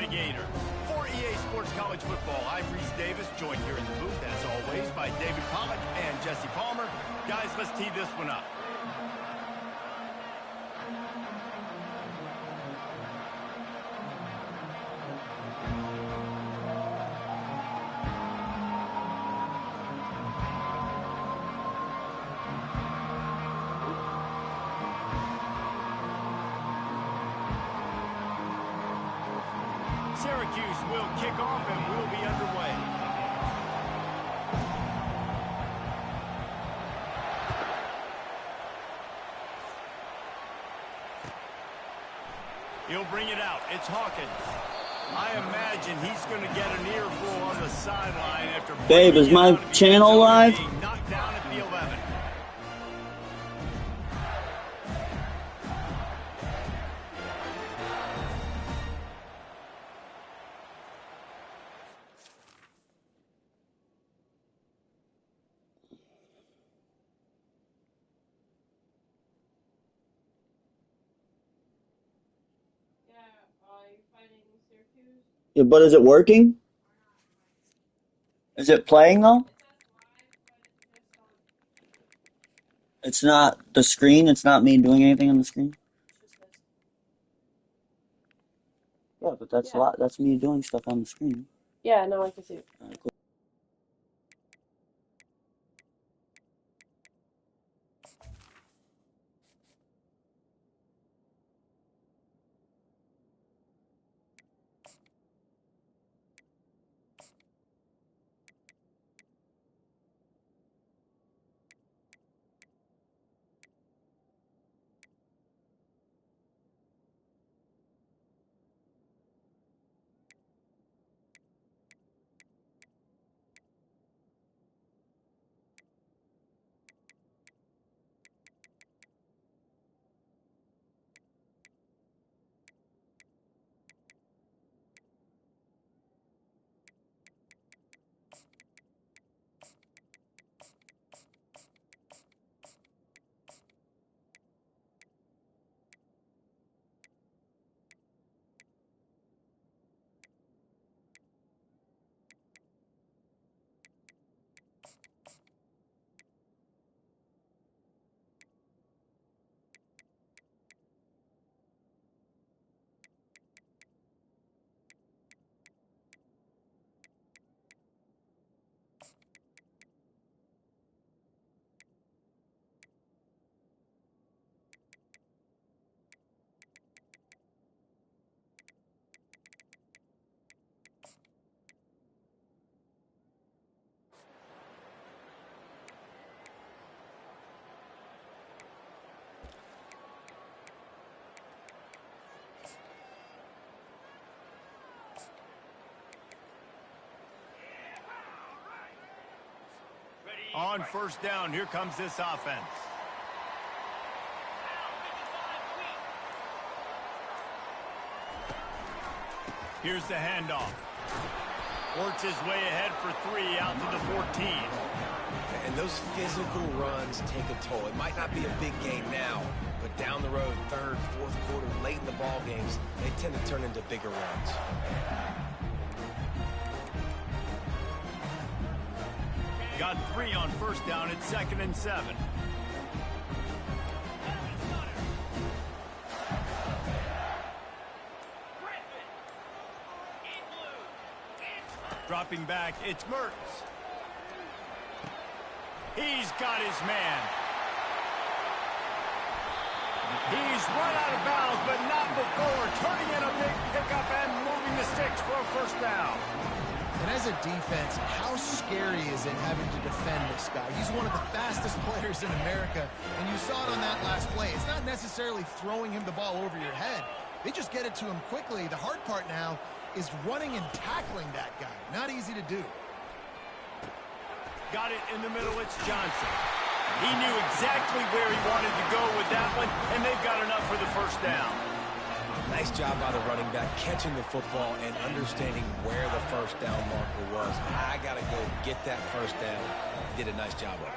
Florida Gator. For EA Sports College Football, I'm Reese Davis, joined here in the booth, as always, by David Pollack and Jesse Palmer. Guys, let's tee this one up. Syracuse will kick off and we'll be underway. He'll bring it out. It's Hawkins. I imagine he's going to get an earful on the sideline after... Babe, is my channel live? Knocked down at the 11. Yeah, but is it working? Is it playing though? It's not the screen. It's not me doing anything on the screen. Yeah, but that's a lot. That's me doing stuff on the screen. Yeah, now I can see it. All right, cool. On first down, here comes this offense. Here's the handoff. Works his way ahead for 3 out to the 14. And those physical runs take a toll. It might not be a big game now, but down the road, third, fourth quarter, late in the ball games, they tend to turn into bigger runs. Got 3 on first down. It's 2nd and 7. Dropping back, it's Mertz. He's got his man. He's run out of bounds, but not before turning in a big pickup and moving the sticks for a first down. And as a defense, how scary is it having to defend this guy? He's one of the fastest players in America, and you saw it on that last play. It's not necessarily throwing him the ball over your head. They just get it to him quickly. The hard part now is running and tackling that guy. Not easy to do. Got it in the middle, it's Johnson. He knew exactly where he wanted to go with that one, and they've got enough for the first down. Nice job by the running back, catching the football and understanding where the first down marker was. I got to go get that first down. He did a nice job of it.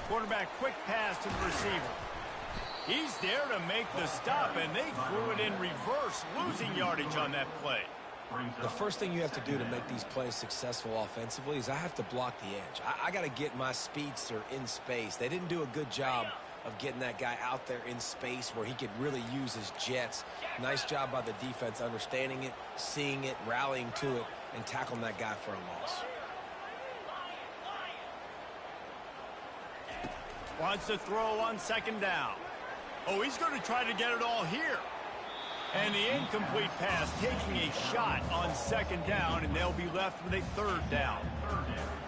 Quarterback, quick pass to the receiver. He's there to make the stop, and they threw it in reverse, losing yardage on that play. The first thing you have to do to make these plays successful offensively is I have to block the edge. I got to get my speedster in space. They didn't do a good job of getting that guy out there in space where he could really use his jets. Nice job by the defense understanding it, seeing it, rallying to it, and tackling that guy for a loss. Wants to throw on second down. Oh, he's going to try to get it all here. And the incomplete pass taking a shot on second down, and they'll be left with a third down.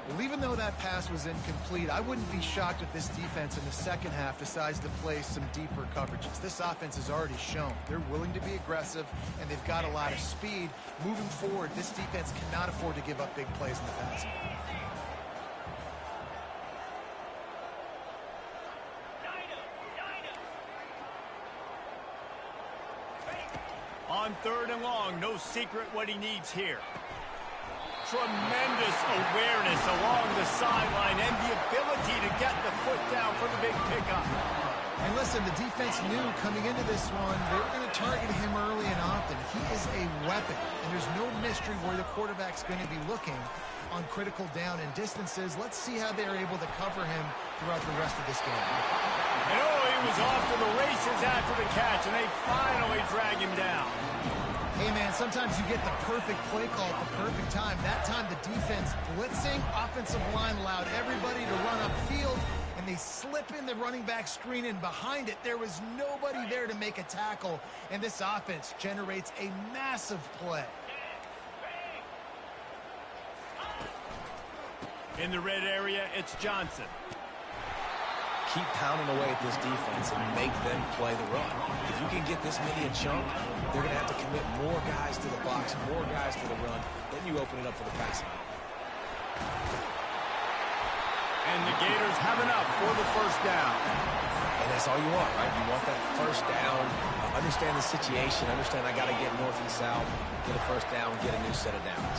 Well, even though that pass was incomplete, I wouldn't be shocked if this defense in the second half decides to play some deeper coverages. This offense has already shown they're willing to be aggressive, and they've got a lot of speed. Moving forward, this defense cannot afford to give up big plays in the pass. On third and long, no secret what he needs here. Tremendous awareness along the sideline and the ability to get the foot down for the big pickup. And listen, the defense knew coming into this one, they were going to target him early and often. He is a weapon, and there's no mystery where the quarterback's going to be looking on critical down and distances. Let's see how they're able to cover him throughout the rest of this game. And oh, he was off to the races after the catch, and they finally drag him down. Hey, man, sometimes you get the perfect play call at the perfect time. That time the defense blitzing, offensive line allowed everybody to run upfield, and they slip in the running back screen, and behind it there was nobody there to make a tackle, and this offense generates a massive play. In the red area, it's Johnson. Keep pounding away at this defense and make them play the run. If you can get this many a chunk, they're going to have to commit more guys to the box, more guys to the run. Then you open it up for the passing game. And the Gators have enough for the first down. And that's all you want, right? You want that first down, understand the situation, understand I got to get north and south, get a first down, get a new set of downs.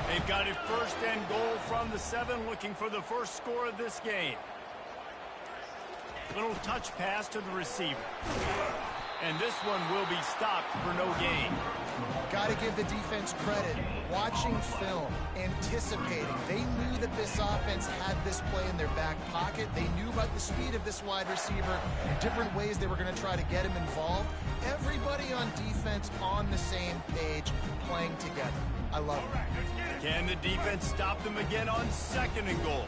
They've got it first and goal from the 7, looking for the first score of this game. Little touch pass to the receiver. And this one will be stopped for no gain. Got to give the defense credit. Watching film, anticipating. They knew that this offense had this play in their back pocket. They knew about the speed of this wide receiver and different ways they were going to try to get him involved. Everybody on defense on the same page, playing together. I love it. Can the defense stop them again on second and goal?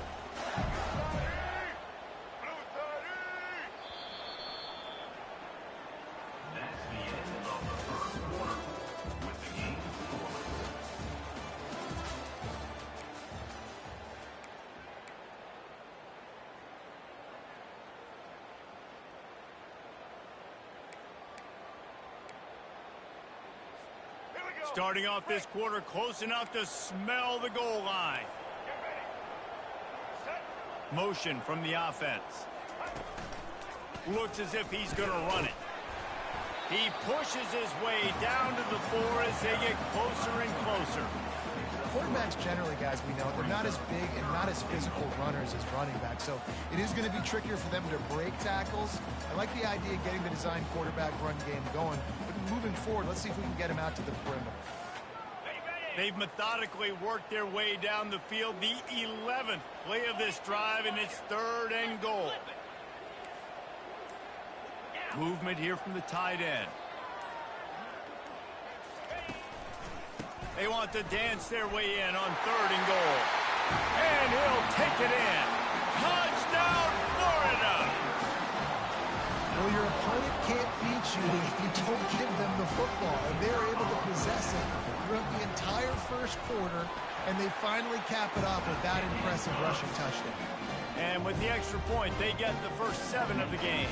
Starting off this quarter close enough to smell the goal line. Motion from the offense. Looks as if he's going to run it. He pushes his way down to the floor as they get closer and closer. Quarterbacks generally, guys, we know, they're not as big and not as physical runners as running backs, so it is going to be trickier for them to break tackles. I like the idea of getting the design quarterback run game going, but moving forward, let's see if we can get him out to the perimeter. They've methodically worked their way down the field, the 11th play of this drive, and it's third and goal. Movement here from the tight end. They want to dance their way in on third and goal. And he'll take it in. Touchdown, Florida! Well, your opponent can't beat you if you don't give them the football, and they're able to possess it throughout the entire first quarter, and they finally cap it off with that impressive rushing touchdown. And with the extra point, they get the first 7 of the game.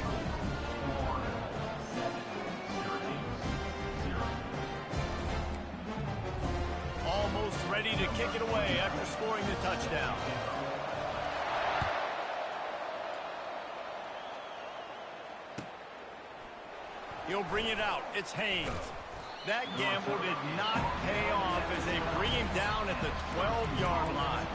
Almost ready to kick it away after scoring the touchdown. He'll bring it out. It's Haynes. That gamble did not pay off as they bring him down at the 12-yard line.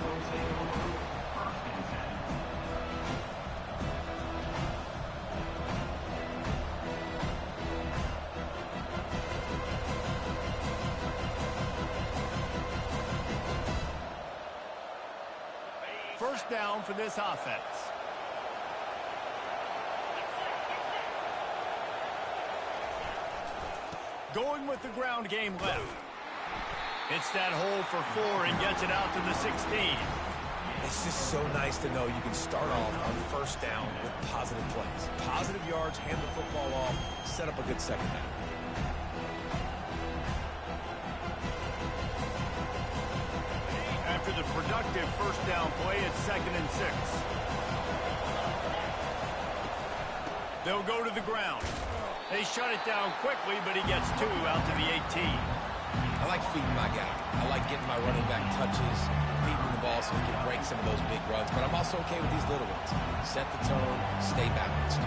first down for this offense. Going with the ground game left. Hits that hole for 4 and gets it out to the 16. It's just so nice to know you can start off on first down with positive plays. Positive yards, hand the football off, set up a good second down. After the productive first down play, it's 2nd and 6. They'll go to the ground. They shut it down quickly, but he gets 2 out to the 18. I like feeding my guy. I like getting my running back touches, feeding the ball so he can break some of those big runs. But I'm also okay with these little ones. Set the tone, stay balanced.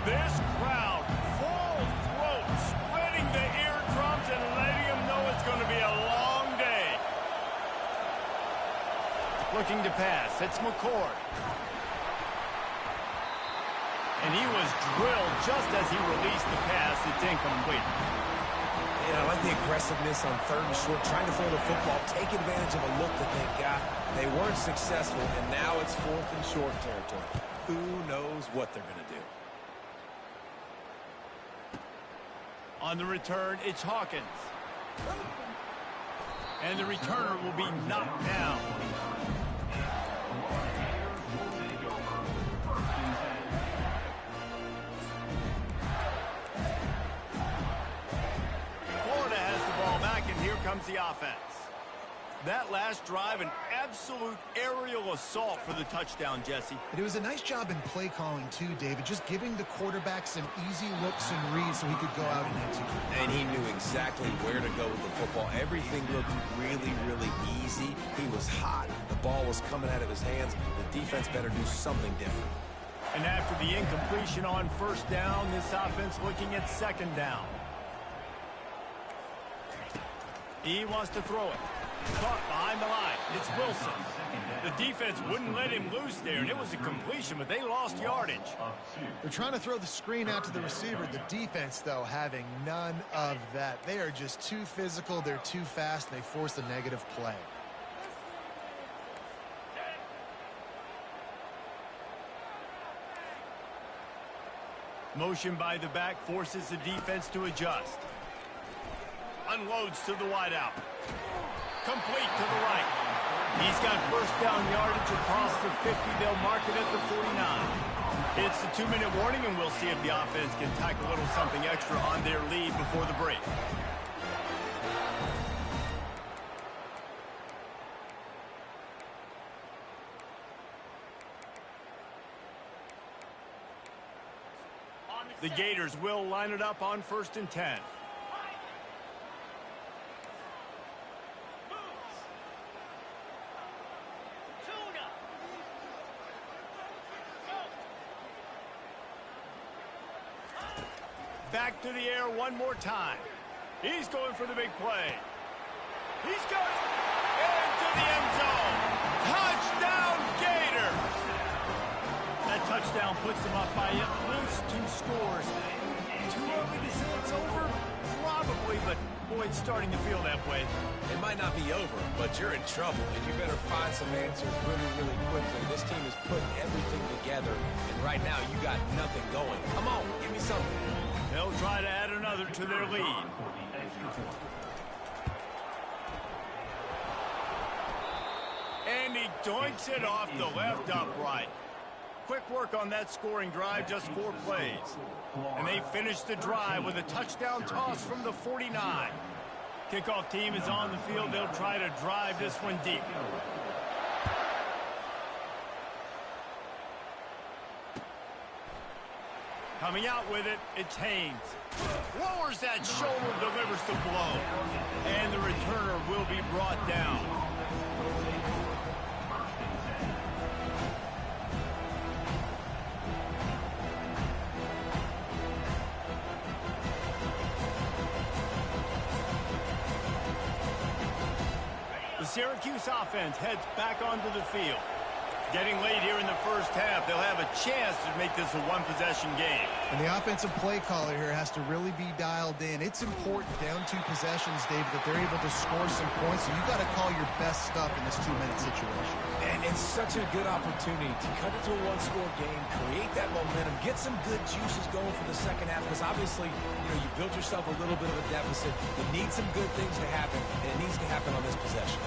This crowd, full throat, spreading the eardrums and letting them know it's going to be a long day. Looking to pass, it's McCord. And he was drilled just as he released the pass. It's incomplete. And I like the aggressiveness on 3rd and short, trying to throw the football, take advantage of a look that they got. They weren't successful, and now it's 4th and short territory. Who knows what they're going to do? On the return, it's Hawkins. And the returner will be knocked down. Florida has the ball back, and here comes the offense. That last drive, an absolute aerial assault for the touchdown, Jesse. But it was a nice job in play calling too, David, just giving the quarterback some easy looks and reads so he could go out and execute. And he knew exactly where to go with the football. Everything looked really, really easy. He was hot. The ball was coming out of his hands. The defense better do something different. And after the incompletion on first down, this offense looking at 2nd down. He wants to throw it. Caught behind the line. It's Wilson. The defense wouldn't let him loose there, and it was a completion, but they lost yardage. They're trying to throw the screen out to the receiver. The defense, though, having none of that. They are just too physical. They're too fast, and they force a negative play. Motion by the back forces the defense to adjust. Unloads to the wideout. Complete to the right. He's got first down yardage across the 50. They'll mark it at the 49. It's a 2-minute warning, and we'll see if the offense can tack a little something extra on their lead before the break. The Gators will line it up on 1st and 10. Back to the air one more time. He's going for the big play. He's going into the end zone. Touchdown, Gators! That touchdown puts them up by at least 2 scores. Too early to say it's over? Probably, but boy, it's starting to feel that way. It might not be over, but you're in trouble, and you better find some answers really, really quickly. This team is putting everything together, and right now you got nothing going. Come on, give me something. They'll try to add another to their lead. And he doinks it off the left upright. Quick work on that scoring drive, just 4 plays. And they finish the drive with a touchdown toss from the 49. Kickoff team is on the field. They'll try to drive this one deep. Coming out with it, it's Haynes. Lowers that shoulder, delivers the blow. And the returner will be brought down. The Syracuse offense heads back onto the field. Getting late here in the first half, they'll have a chance to make this a one-possession game. And the offensive play caller here has to really be dialed in. It's important down 2 possessions, David, that they're able to score some points. So you got to call your best stuff in this 2-minute situation. And it's such a good opportunity to cut it to a one-score game, create that momentum, get some good juices going for the second half. Because obviously, you built yourself a little bit of a deficit. You need some good things to happen, and it needs to happen on this possession.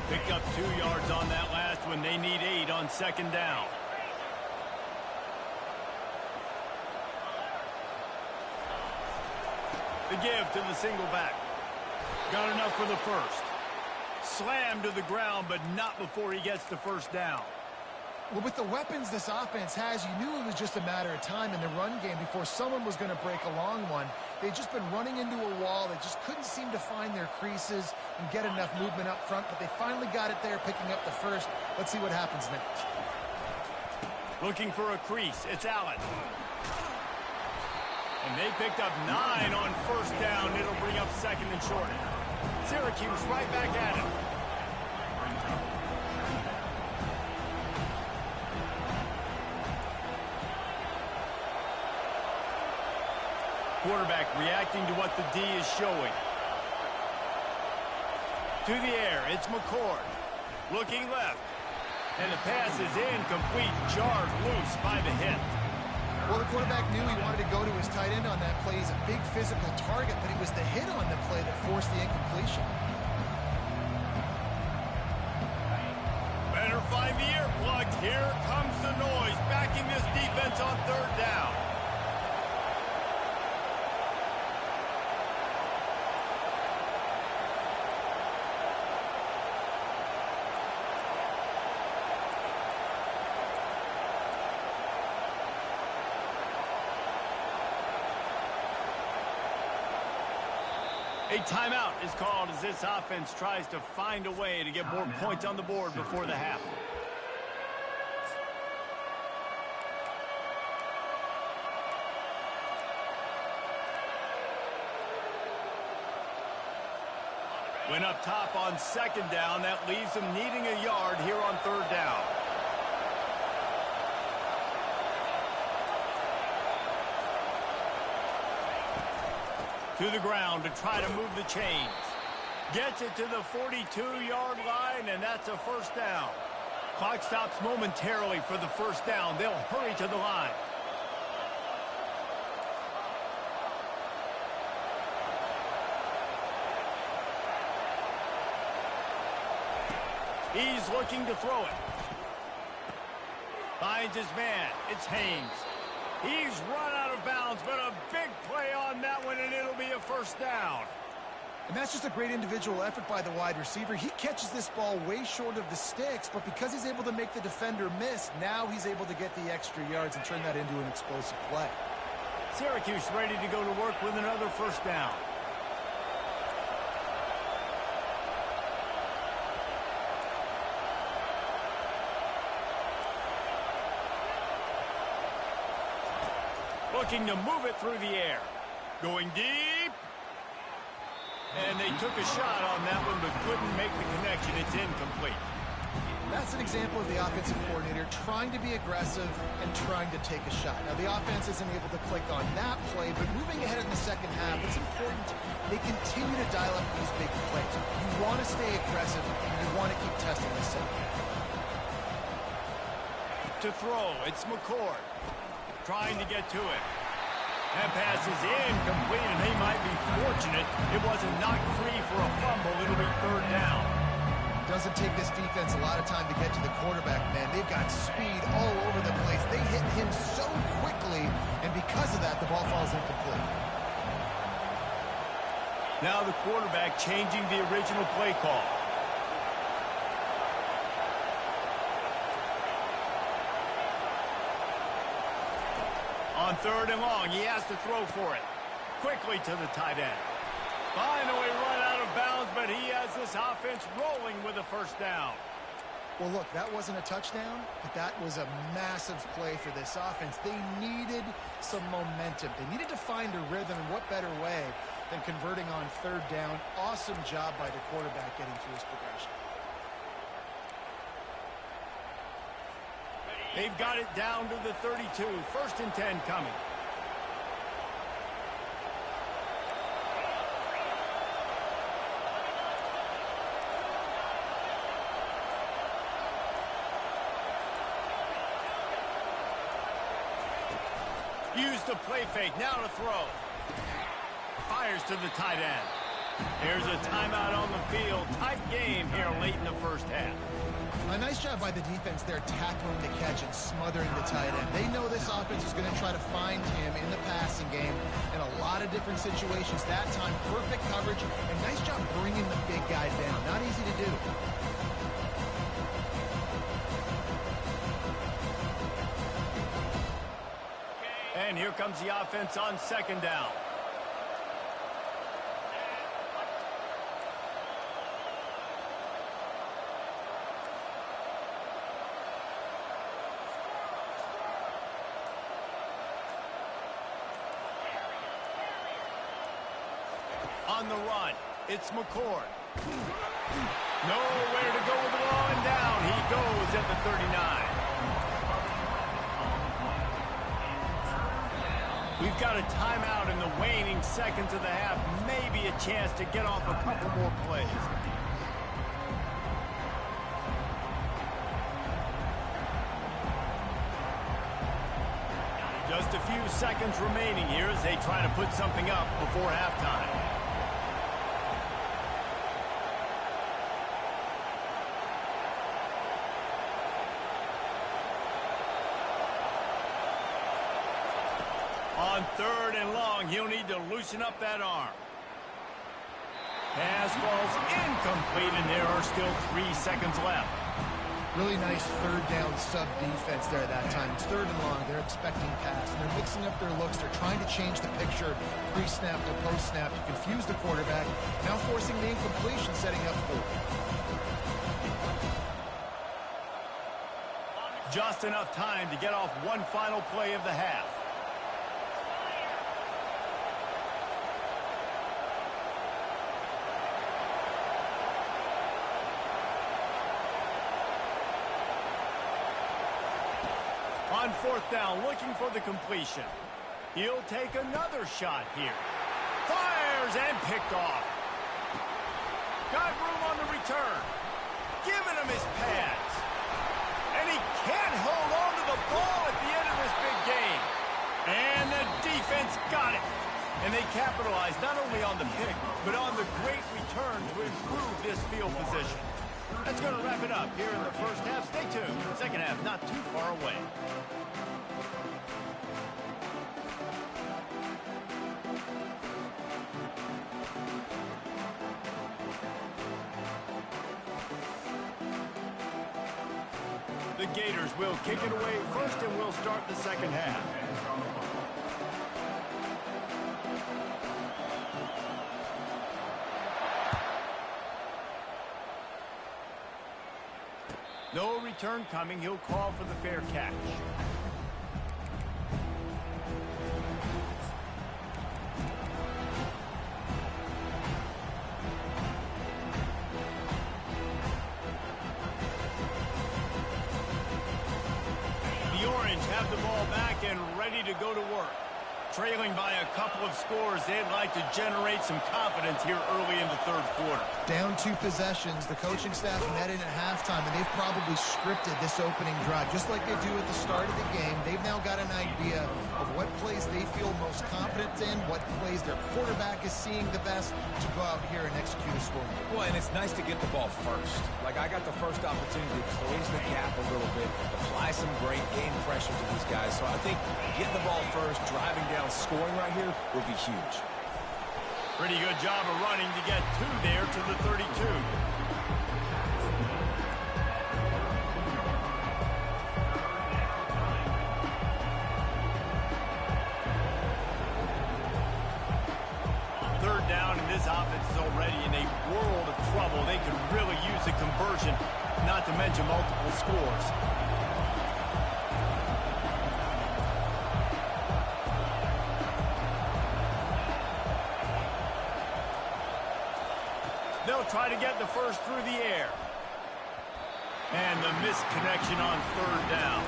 Picked up 2 yards on that last one. They need 8 on second down. The give to the single back. Got enough for the first. Slammed to the ground, but not before he gets the first down. Well, with the weapons this offense has, you knew it was just a matter of time in the run game before someone was going to break a long one. They'd just been running into a wall. They just couldn't seem to find their creases and get enough movement up front, but they finally got it there, picking up the first. Let's see what happens next. Looking for a crease. It's Allen. And they picked up 9 on first down. It'll bring up second and short. Syracuse right back at him. Quarterback reacting to what the D is showing. To the air, it's McCord. Looking left. And the pass is incomplete, jarred loose by the hit. Well, the quarterback knew he wanted to go to his tight end on that play. He's a big physical target, but it was the hit on the play that forced the incompletion. Better find the earplugs. Here comes the noise, backing this defense on third down. A timeout is called as this offense tries to find a way to get more points on the board before the half. Went up top on second down. That leaves them needing a yard here on third down. To the ground to try to move the chains. Gets it to the 42-yard line, and that's a first down. Clock stops momentarily for the first down. They'll hurry to the line. He's looking to throw it. Finds his man. It's Haynes. He's run out of bounds, but a big play on that one, and it'll be a first down. And that's just a great individual effort by the wide receiver. He catches this ball way short of the sticks, but because he's able to make the defender miss, now he's able to get the extra yards and turn that into an explosive play. Syracuse ready to go to work with another first down. Looking to move it through the air. Going deep. And they took a shot on that one, but couldn't make the connection. It's incomplete. That's an example of the offensive coordinator trying to be aggressive and trying to take a shot. Now, the offense isn't able to click on that play, but moving ahead in the second half, it's important they continue to dial up these big plays. You want to stay aggressive, and you want to keep testing the second. To throw, it's McCord. Trying to get to it. That pass is incomplete, and they might be fortunate it wasn't knocked free for a fumble. It'll be third down. Doesn't take this defense a lot of time to get to the quarterback, man. They've got speed all over the place. They hit him so quickly, and because of that, the ball falls incomplete. Now the quarterback changing the original play call. On third and long, he has to throw for it. Quickly to the tight end. Finally run out of bounds, but he has this offense rolling with a first down. Well, look, that wasn't a touchdown, but that was a massive play for this offense. They needed some momentum. They needed to find a rhythm, and what better way than converting on third down. Awesome job by the quarterback getting through his progression. They've got it down to the 32. 1st and 10 coming. Use the play fake. Now to throw. Fires to the tight end. Here's a timeout on the field. Tight game here late in the first half. A nice job by the defense there tackling the catch and smothering the tight end. They know this offense is going to try to find him in the passing game in a lot of different situations. That time, perfect coverage and nice job bringing the big guy down. Not easy to do. And here comes the offense on 2nd down. On the run, it's McCord. Nowhere to go with the ball, and down he goes at the 39. We've got a timeout in the waning seconds of the half. Maybe a chance to get off a couple more plays. Just a few seconds remaining here as they try to put something up before halftime. On 3rd and long, he'll need to loosen up that arm. Pass falls incomplete, and there are still 3 seconds left. Really nice 3rd down sub defense there at that time. It's 3rd and long. They're expecting pass, and they're mixing up their looks. They're trying to change the picture pre-snap to post-snap to confuse the quarterback. Now forcing the incompletion, setting up for. Just enough time to get off one final play of the half. On 4th down, looking for the completion. He'll take another shot here. Fires and picked off. Got room on the return. Giving him his pads. And he can't hold on to the ball at the end of this big game. And the defense got it. And they capitalized not only on the pick, but on the great return to improve this field position. That's going to wrap it up here in the first half. Stay tuned. Second half not too far away. The Gators will kick it away first, and we'll start the second half. No return coming. He'll call for the fair catch. The Orange have the ball back and ready to go to work. Trailing by a couple of scores, they'd like to generate some confidence here early in the 3rd quarter. Down 2 possessions, the coaching staff met in at halftime, and they've probably scripted this opening drive. Just like they do at the start of the game, they've now got an idea of what plays they feel most confident in, what plays their quarterback is seeing the best to go out here and execute a score. Well, and it's nice to get the ball first. Like, I got the first opportunity to close the gap a little bit, apply some great game pressure to these guys. So I think getting the ball first, driving down, scoring right here will be huge. Pretty good job of running to get 2 there to the 32. Third down, and this offense is already in a world of trouble. They could really use a conversion, not to mention multiple scores. They'll try to get the first through the air. And the missed connection on third down.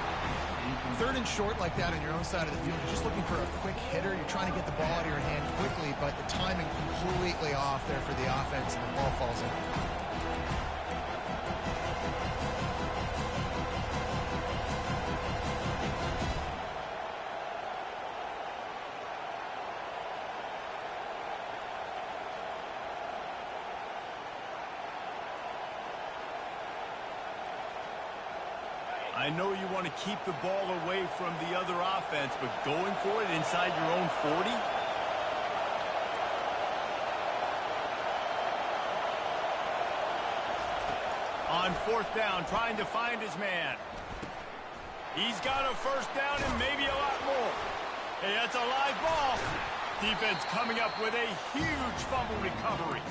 Third and short like that on your own side of the field, you're just looking for a quick hitter. You're trying to get the ball out of your hand quickly, but the timing completely off there for the offense, and the ball falls in. I know you want to keep the ball away from the other offense, but going for it inside your own 40? On fourth down, trying to find his man. He's got a first down and maybe a lot more. Hey, that's a live ball. Defense coming up with a huge fumble recovery.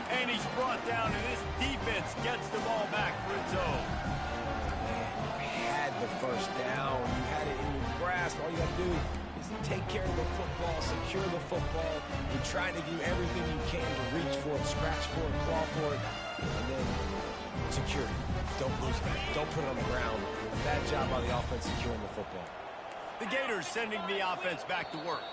And he's brought down, and this defense gets the ball back for its own. The first down, you had it in your grasp. All you got to do is take care of the football, secure the football. You're trying to do everything you can to reach for it, scratch for it, claw for it, and then secure it. Don't lose it. Don't put it on the ground. A bad job by the offense securing the football. The Gators sending the offense back to work.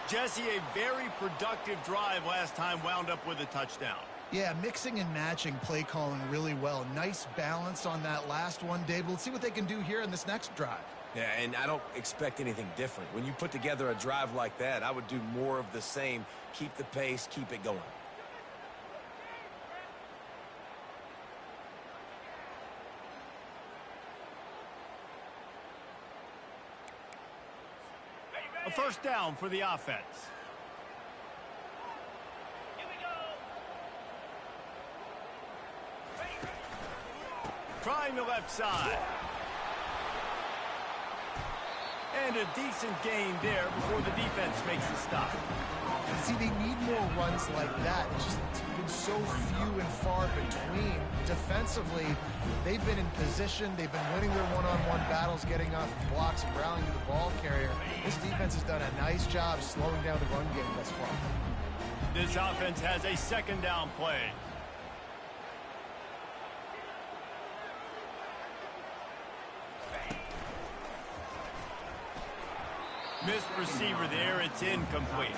Jesse, a very productive drive last time, wound up with a touchdown. Yeah, mixing and matching play calling really well. Nice balance on that last one, David. Let's see what they can do here in this next drive. Yeah, and I don't expect anything different. When you put together a drive like that, I would do more of the same. Keep the pace, keep it going. A first down for the offense. Trying the left side. And a decent gain there before the defense makes a stop. See, they need more runs like that. It's just been so few and far between. Defensively, they've been in position. They've been winning their one-on-one battles, getting off blocks and rallying to the ball carrier. This defense has done a nice job slowing down the run game thus far. This offense has a second down play. Missed receiver there. It's incomplete.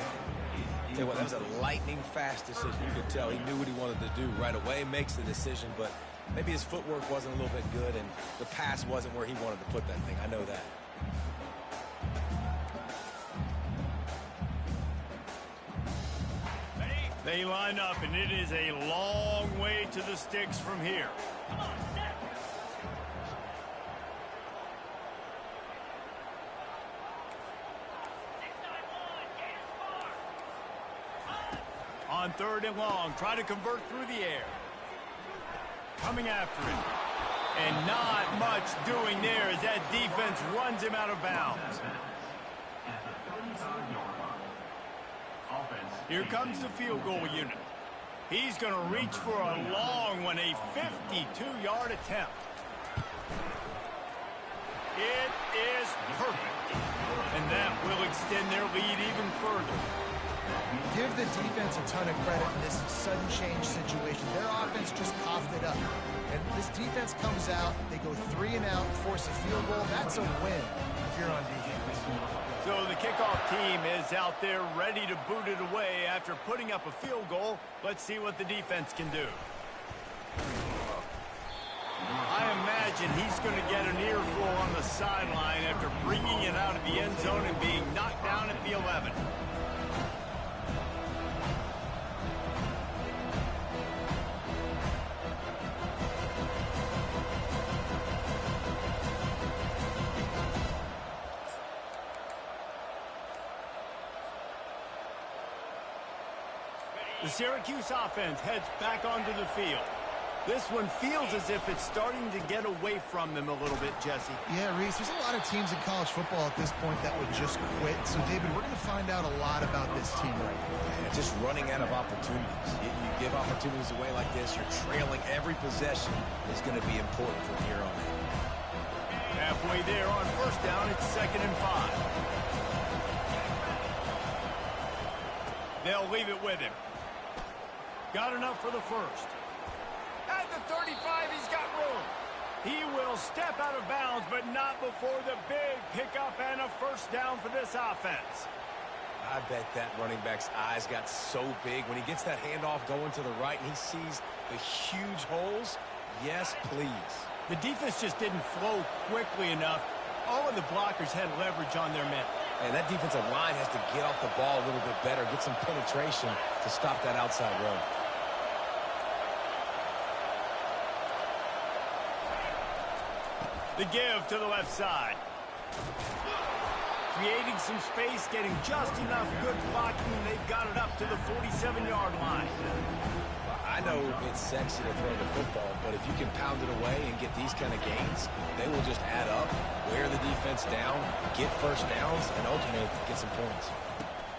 Tell you what, that was a lightning-fast decision. You could tell he knew what he wanted to do right away, makes the decision, but maybe his footwork wasn't a little bit good, and the pass wasn't where he wanted to put that thing. I know that. They line up, and it is a long way to the sticks from here. Come on, step. On third and long, try to convert through the air. Coming after it. And not much doing there as that defense runs him out of bounds. Here comes the field goal unit. He's going to reach for a long one, a 52-yard attempt. It is perfect. And that will extend their lead even further. Give the defense a ton of credit in this sudden change situation. Their offense just coughed it up. And this defense comes out, they go 3 and out, force a field goal. That's a win if you're on defense. So the kickoff team is out there ready to boot it away after putting up a field goal. Let's see what the defense can do. I imagine he's going to get an earful on the sideline after bringing it out of the end zone and being knocked down at the 11. The Syracuse offense heads back onto the field. This one feels as if it's starting to get away from them a little bit, Jesse. Yeah, Reese, there's a lot of teams in college football at this point that would just quit. So, David, we're going to find out a lot about this team right now. Yeah, just running out of opportunities. You give opportunities away like this, you're trailing every possession is going to be important from here on in. Halfway there on first down, it's 2nd and 5. They'll leave it with him. Got enough for the first. At the 35, he's got room. He will step out of bounds, but not before the big pickup and a first down for this offense. I bet that running back's eyes got so big when he gets that handoff going to the right and he sees the huge holes. Yes, please. The defense just didn't flow quickly enough. All of the blockers had leverage on their men. And that defensive line has to get off the ball a little bit better, get some penetration to stop that outside run. The give to the left side. Creating some space, getting just enough good blocking, and they've got it up to the 47-yard line. I know it's sexy to throw the football, but if you can pound it away and get these kind of gains, they will just add up, wear the defense down, get first downs, and ultimately get some points.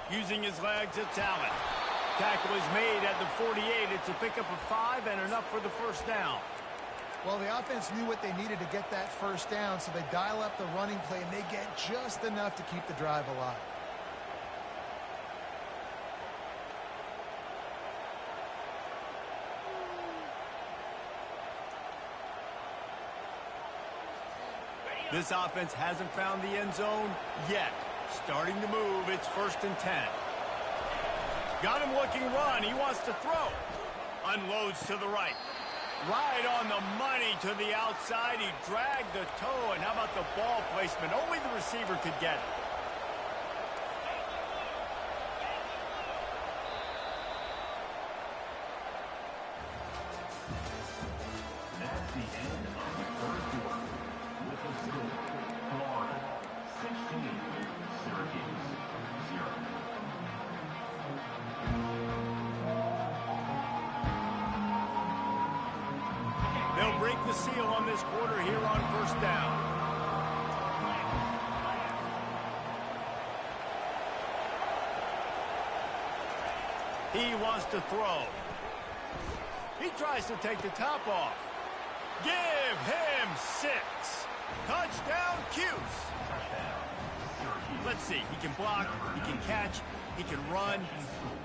Using his legs, it's Allen. Tackle is made at the 48. It's a pickup of 5 and enough for the first down. Well, the offense knew what they needed to get that first down, so they dial up the running play, and they get just enough to keep the drive alive. This offense hasn't found the end zone yet. Starting to move, it's 1st and 10. Got him looking run, he wants to throw. Unloads to the right. Right on the money to the outside. He dragged the toe, and how about the ball placement? Only the receiver could get it. That's the end of the first quarter. With the score, Florida 16, Syracuse 0. They'll break the seal on this quarter here on first down. He wants to throw. He tries to take the top off. Give him 6. Touchdown, Cuse. Let's see. He can block. He can catch. He can run.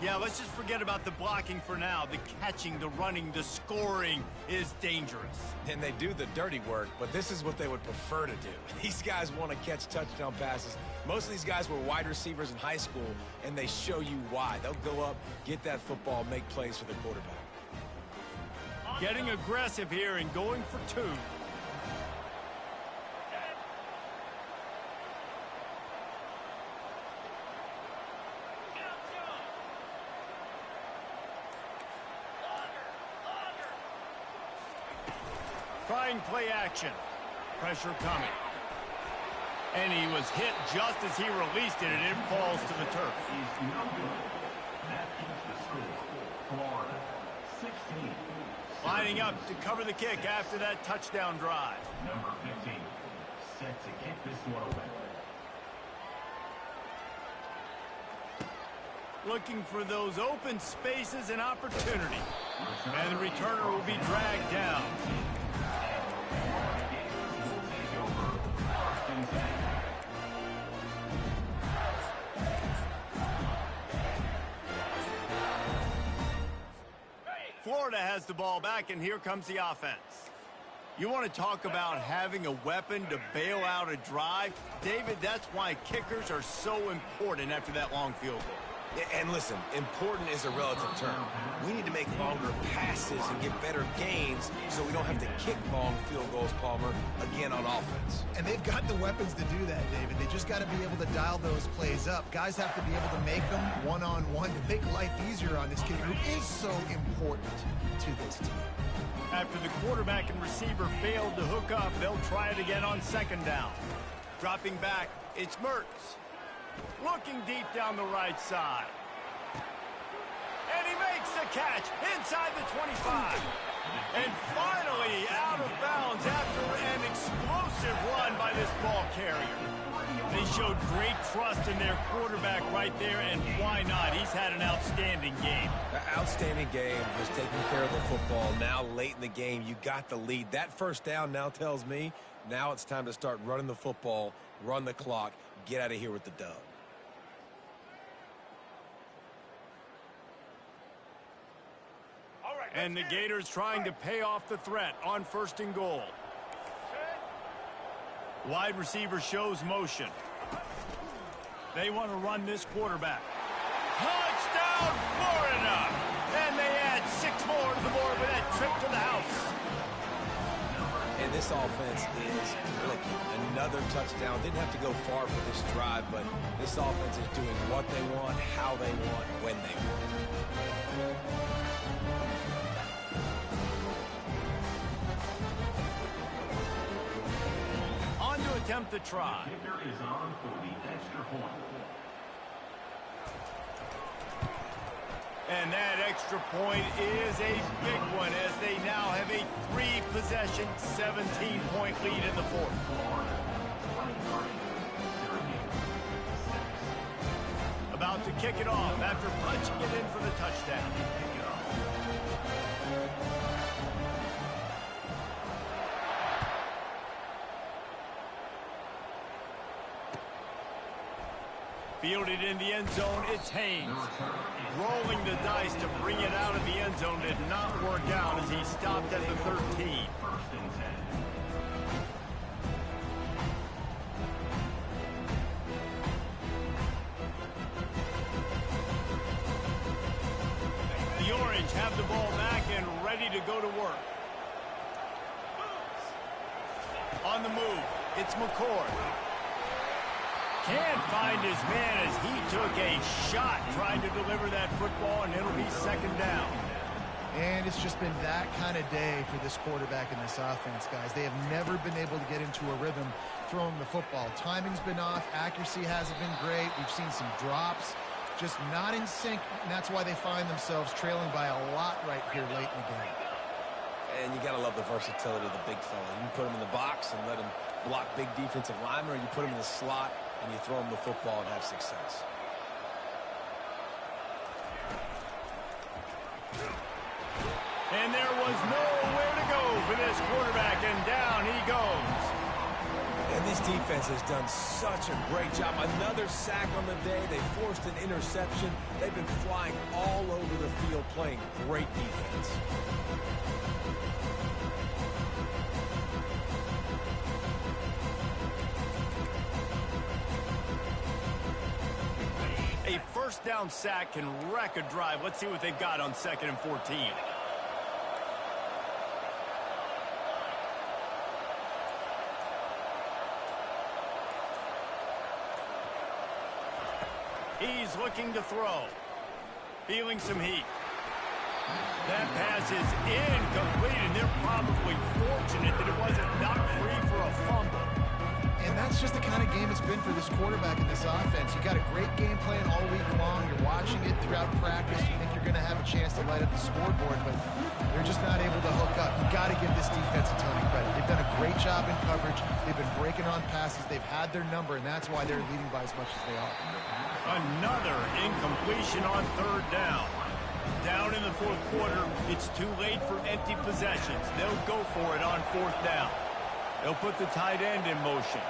Yeah, let's just forget about the blocking for now. The catching, the running, the scoring is dangerous. And they do the dirty work, but this is what they would prefer to do. These guys want to catch touchdown passes. Most of these guys were wide receivers in high school, and they show you why. They'll go up, get that football, make plays for the quarterback. Getting aggressive here and going for 2. Trying play action. Pressure coming. And he was hit just as he released it, and it falls to the turf. Is no good. That keeps the score. Florida 16. Lining up to cover the kick after that touchdown drive. Number 15, set to kick this one away. Looking for those open spaces and opportunity. And the returner will be dragged down. Florida has the ball back, and here comes the offense. You want to talk about having a weapon to bail out a drive? David, that's why kickers are so important after that long field goal. And listen, important is a relative term. We need to make longer passes and get better gains so we don't have to kick long field goals, Palmer, again on offense. And they've got the weapons to do that, David. They just got to be able to dial those plays up. Guys have to be able to make them one-on-one to make life easier on this kid who is so important to this team. After the quarterback and receiver failed to hook up, they'll try it again on 2nd down. Dropping back, it's Mertz. Looking deep down the right side. And he makes the catch inside the 25. And finally out of bounds after an explosive run by this ball carrier. They showed great trust in their quarterback right there, and why not? He's had an outstanding game. Outstanding game, just taking care of the football. Now late in the game, you got the lead. That first down now tells me now it's time to start running the football, run the clock, get out of here with the dub. And the Gators trying to pay off the threat on 1st and goal. Wide receiver shows motion. They want to run this quarterback. Touchdown, Florida! And they add 6 more to the board with that trip to the house. And this offense is clicking. Another touchdown. Didn't have to go far for this drive, but this offense is doing what they want, how they want, when they want. On to attempt the try. The kicker is on for the extra point. And that extra point is a big one as they now have a 3-possession, 17-point lead in the 4th. Florida, 23. Syracuse, 6. About to kick it off after punching it in for the touchdown. Fielded in the end zone, it's Haynes. Rolling the dice to bring it out of the end zone did not work out as he stopped at the 13. 1st and 10. The Orange have the ball back and ready to go to work. On the move, it's McCord. Can't find his man as he took a shot trying to deliver that football, and it'll be 2nd down. And it's just been that kind of day for this quarterback and this offense, guys. They have never been able to get into a rhythm throwing the football. Timing's been off. Accuracy hasn't been great. We've seen some drops. Just not in sync, and that's why they find themselves trailing by a lot right here late in the game. And you got to love the versatility of the big fella. You can put him in the box and let him block big defensive linemen, or you put him in the slot and you throw him the football and have success. And there was nowhere to go for this quarterback, and down he goes. And this defense has done such a great job. Another sack on the day. They forced an interception. They've been flying all over the field playing great defense. A 1st down sack can wreck a drive. Let's see what they've got on 2nd and 14. He's looking to throw. Feeling some heat. That pass is incomplete, and they're probably fortunate that it wasn't knocked free for a fumble. And that's just the kind of game it's been for this quarterback and this offense. You got a great game plan all week long. You're watching it throughout practice. You think you're going to have a chance to light up the scoreboard, but they're just not able to hook up. You got to give this defense a ton of credit. They've done a great job in coverage. They've been breaking on passes. They've had their number, and that's why they're leading by as much as they are. Another incompletion on 3rd down. Down in the 4th quarter, it's too late for empty possessions. They'll go for it on 4th down. They'll put the tight end in motion.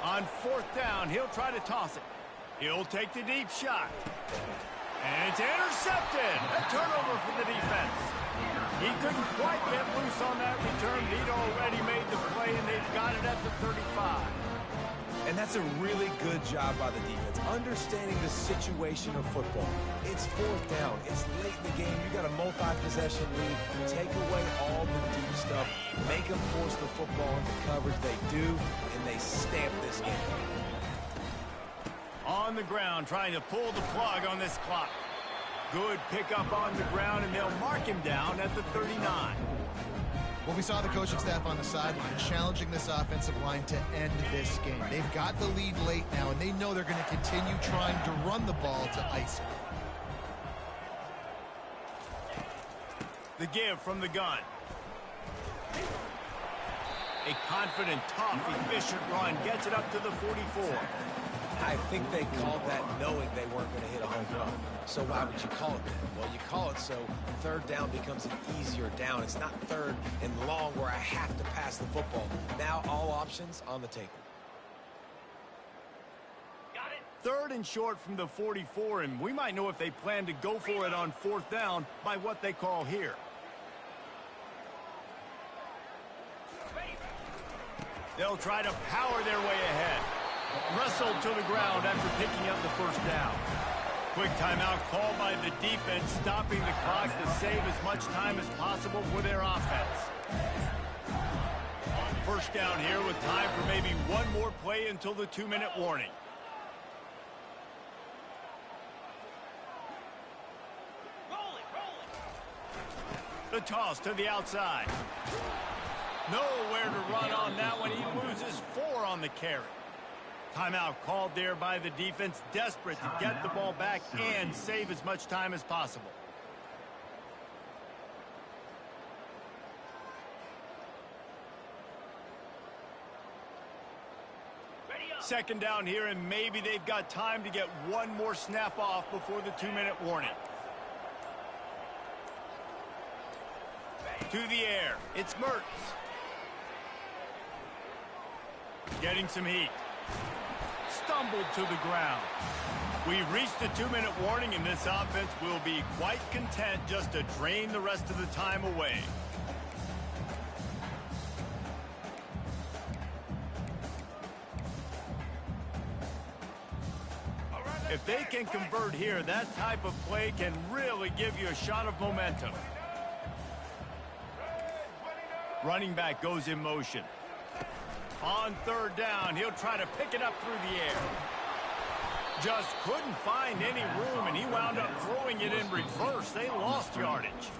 On 4th down, he'll try to toss it. He'll take the deep shot. And it's intercepted. A turnover for the defense. He couldn't quite get loose on that return. He'd already made the play, and they've got it at the 35. And that's a really good job by the defense, understanding the situation of football. It's 4th down. It's late in the game. You got a multi-possession lead. Take away all the deep stuff. Make them force the football into coverage. They do, and they stamp this game. On the ground, trying to pull the plug on this clock. Good pickup on the ground, and they'll mark him down at the 39. Well, we saw the coaching staff on the sideline challenging this offensive line to end this game. They've got the lead late now, and they know they're going to continue trying to run the ball to ice it. The give from the gun. A confident, tough, efficient run gets it up to the 44. I think they called that knowing they weren't going to hit a home run. So why would you call it that? Well, you call it so third down becomes an easier down. It's not third and long where I have to pass the football. Now all options on the table. Third and short from the 44, and we might know if they plan to go for it on fourth down by what they call here. They'll try to power their way ahead. Wrestled to the ground after picking up the first down. Quick timeout called by the defense, stopping the clock to save as much time as possible for their offense. First down here with time for maybe one more play until the 2-minute warning. The toss to the outside. Nowhere to run on that one. He loses 4 on the carry. Timeout called there by the defense, desperate to get the ball back and save as much time as possible. Second down here, and maybe they've got time to get one more snap off before the 2-minute warning. To the air, it's Mertz. Getting some heat. Stumbled to the ground. We've reached the 2-minute warning, and this offense will be quite content just to drain the rest of the time away. If they can convert here, that type of play can really give you a shot of momentum. Running back goes in motion. On third down, he'll try to pick it up through the air. Just couldn't find any room, and he wound up throwing it in reverse. They lost yardage.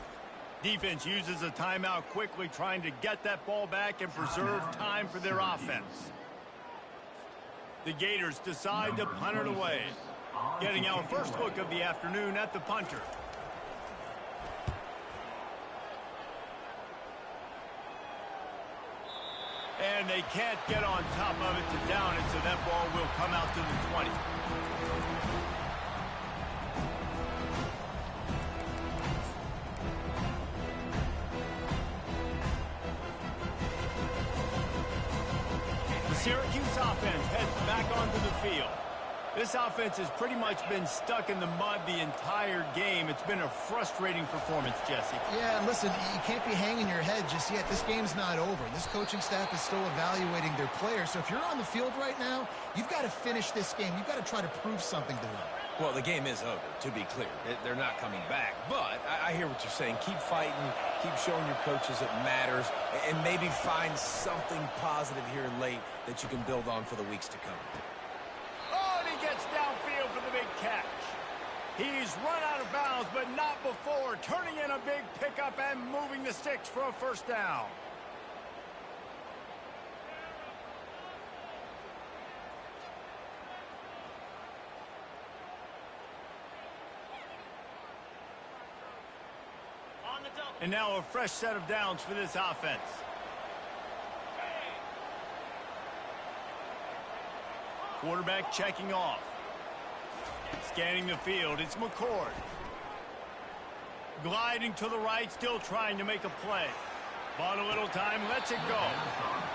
Defense uses a timeout quickly, trying to get that ball back and preserve time for their offense. The Gators decide to punt it away. Getting our first look of the afternoon at the punter. And they can't get on top of it to down it, so that ball will come out to the 20. The Syracuse offense heads back onto the field. This offense has pretty much been stuck in the mud the entire game. It's been a frustrating performance, Jesse. Yeah, and listen, you can't be hanging your head just yet. This game's not over. This coaching staff is still evaluating their players. So if you're on the field right now, you've got to finish this game. You've got to try to prove something to them. Well, the game is over, to be clear. They're not coming back. But I hear what you're saying. Keep fighting. Keep showing your coaches it matters. And maybe find something positive here late that you can build on for the weeks to come. Gets downfield for the big catch. He's run out of bounds, but not before turning in a big pickup and moving the sticks for a first down. And now a fresh set of downs for this offense. Quarterback checking off. Scanning the field, it's McCord. Gliding to the right, still trying to make a play. Bought a little time, lets it go.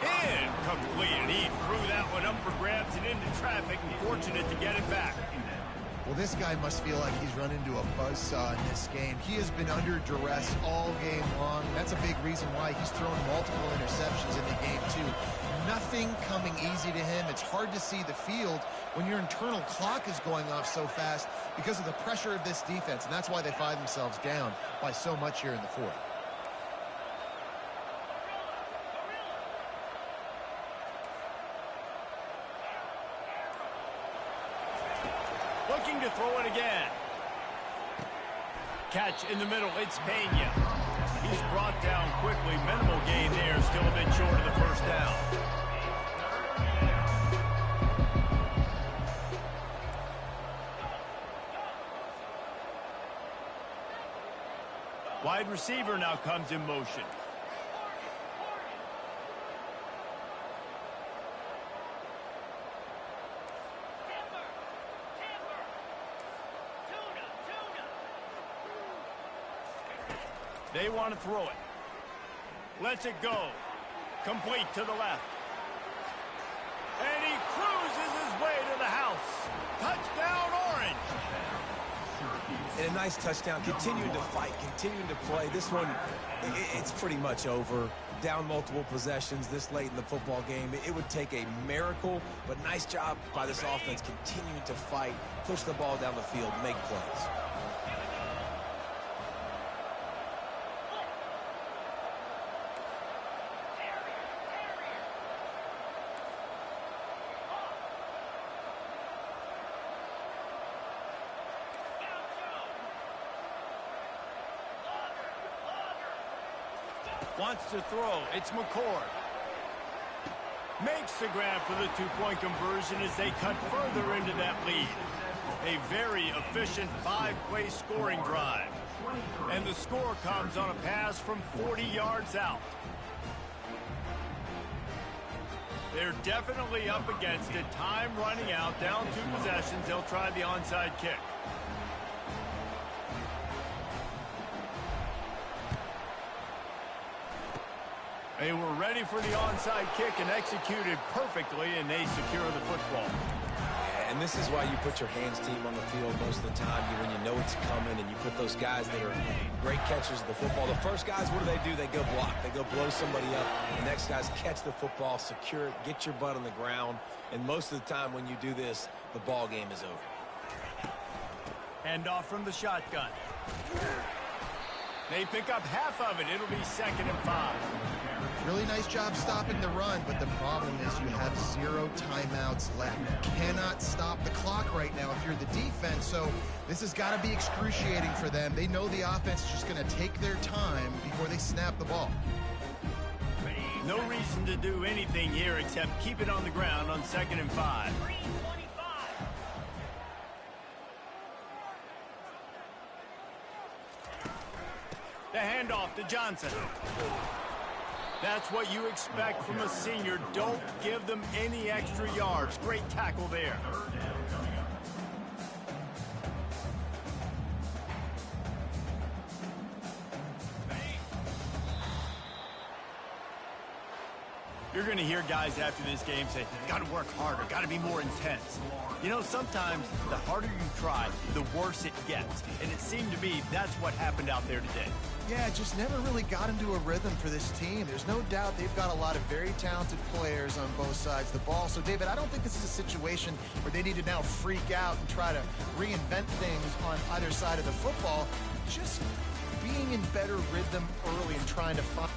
Incomplete. He threw that one up for grabs and into traffic, and fortunate to get it back. Well, this guy must feel like he's run into a buzzsaw in this game. He has been under duress all game long. That's a big reason why he's thrown multiple interceptions in the game, too. Nothing coming easy to him. It's hard to see the field when your internal clock is going off so fast because of the pressure of this defense, and that's why they find themselves down by so much here in the fourth. Looking to throw it again. Catch in the middle, it's Pena. He's brought down quickly. Minimal gain there, still a bit short of the first down. Wide receiver now comes in motion. They want to throw it. Lets it go. Complete to the left. And he cruises his way to the house. Touchdown, Orange. And a nice touchdown, continuing to fight, continuing to play. This one, it's pretty much over. Down multiple possessions this late in the football game. It would take a miracle, but nice job by this offense continuing to fight, push the ball down the field, make plays. Wants to throw. It's McCord. Makes the grab for the two-point conversion as they cut further into that lead. A very efficient five-play scoring drive. And the score comes on a pass from 40 yards out. They're definitely up against it. Time running out. Down 2 possessions. They'll try the onside kick. They were ready for the onside kick and executed perfectly, and they secure the football. And this is why you put your hands team on the field most of the time, when you know it's coming, and you put those guys that are great catchers of the football. The first guys, what do? They go block. They go blow somebody up. The next guys catch the football, secure it, get your butt on the ground. And most of the time when you do this, the ball game is over. Hand off from the shotgun. They pick up half of it. It'll be 2nd and 5. Really nice job stopping the run, but the problem is you have 0 timeouts left. You cannot stop the clock right now if you're the defense, so this has got to be excruciating for them. They know the offense is just going to take their time before they snap the ball. No reason to do anything here except keep it on the ground on 2nd and 5. The handoff to Johnson. That's what you expect from a senior. Don't give them any extra yards. Great tackle there. You're going to hear guys after this game say, got to work harder, got to be more intense. You know, sometimes the harder you try, the worse it gets. And it seemed to me that's what happened out there today. Yeah, just never really got into a rhythm for this team. There's no doubt they've got a lot of very talented players on both sides of the ball. So, David, I don't think this is a situation where they need to now freak out and try to reinvent things on either side of the football. Just being in better rhythm early and trying to find...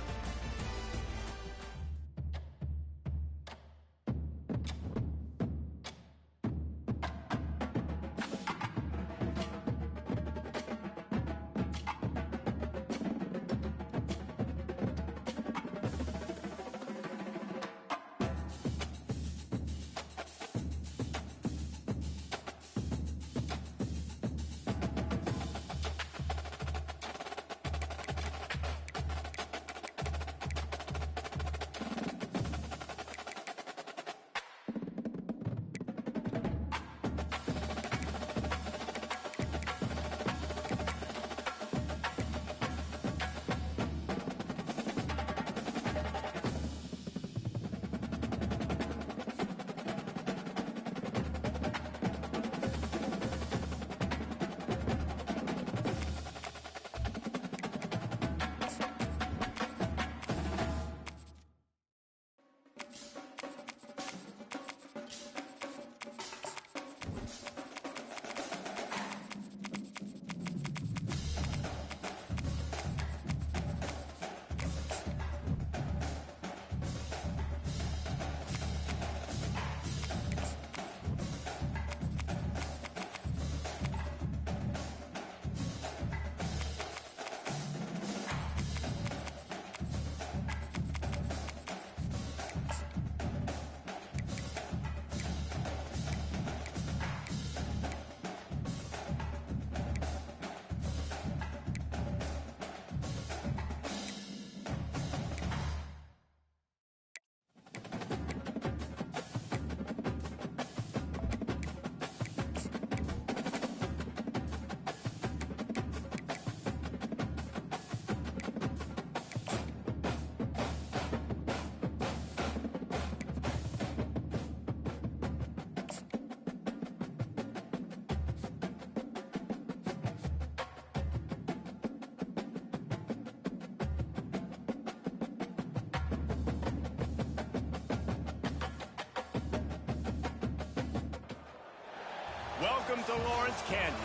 Welcome to Lawrence, Kansas,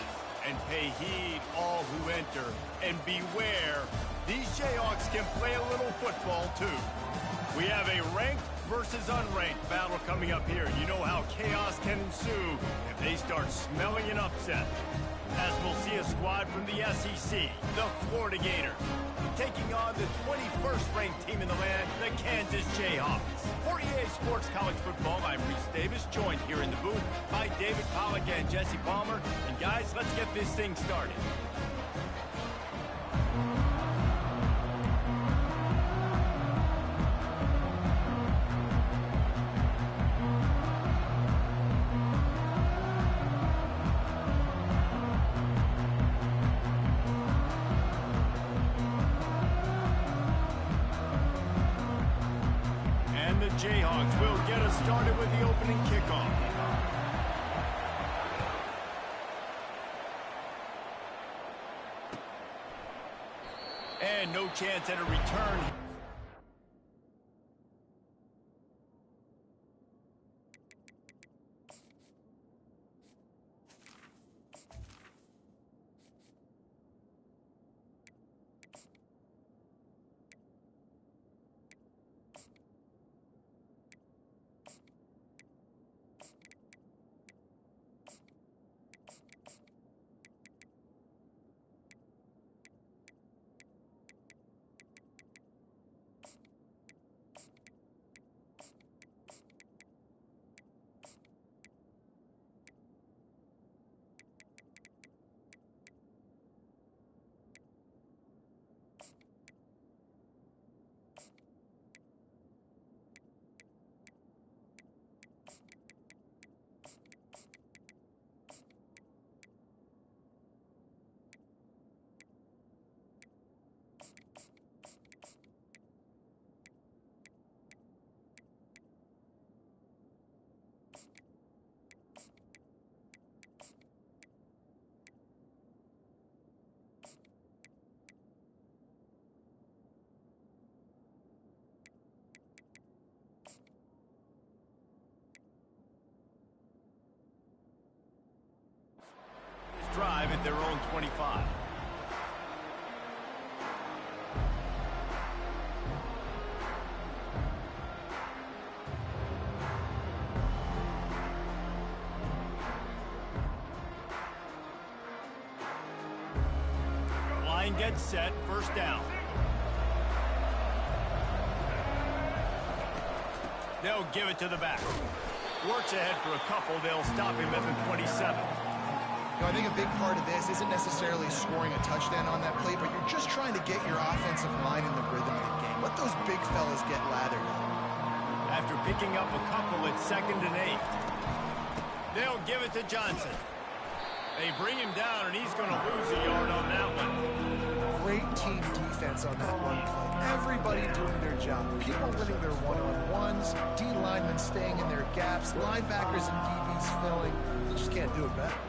and pay heed all who enter, and beware, these Jayhawks can play a little football too. We have a ranked versus unranked battle coming up here, and you know how chaos can ensue if they start smelling an upset. As we'll see a squad from the SEC, the Florida Gators, taking on the 21st ranked team in the land, the Kansas Jayhawks. For EA Sports College Football, I'm Reese Davis, joined here in the booth by David Pollack and Jesse Palmer. And guys, let's get this thing started. Jayhawks will get us started with the opening kickoff. And no chance at a return. Drive at their own 25. Line gets set, first down. They'll give it to the back. Works ahead for a couple. They'll stop him at the 27. I think a big part of this isn't necessarily scoring a touchdown on that play, but you're just trying to get your offensive line in the rhythm of the game. Let those big fellas get lathered up. After picking up a couple at 2nd and 8, they'll give it to Johnson. They bring him down, and he's going to lose a yard on that one. Great team defense on that one play. Everybody doing their job. People winning their one-on-ones, D linemen staying in their gaps, linebackers and DBs filling. You just can't do it better.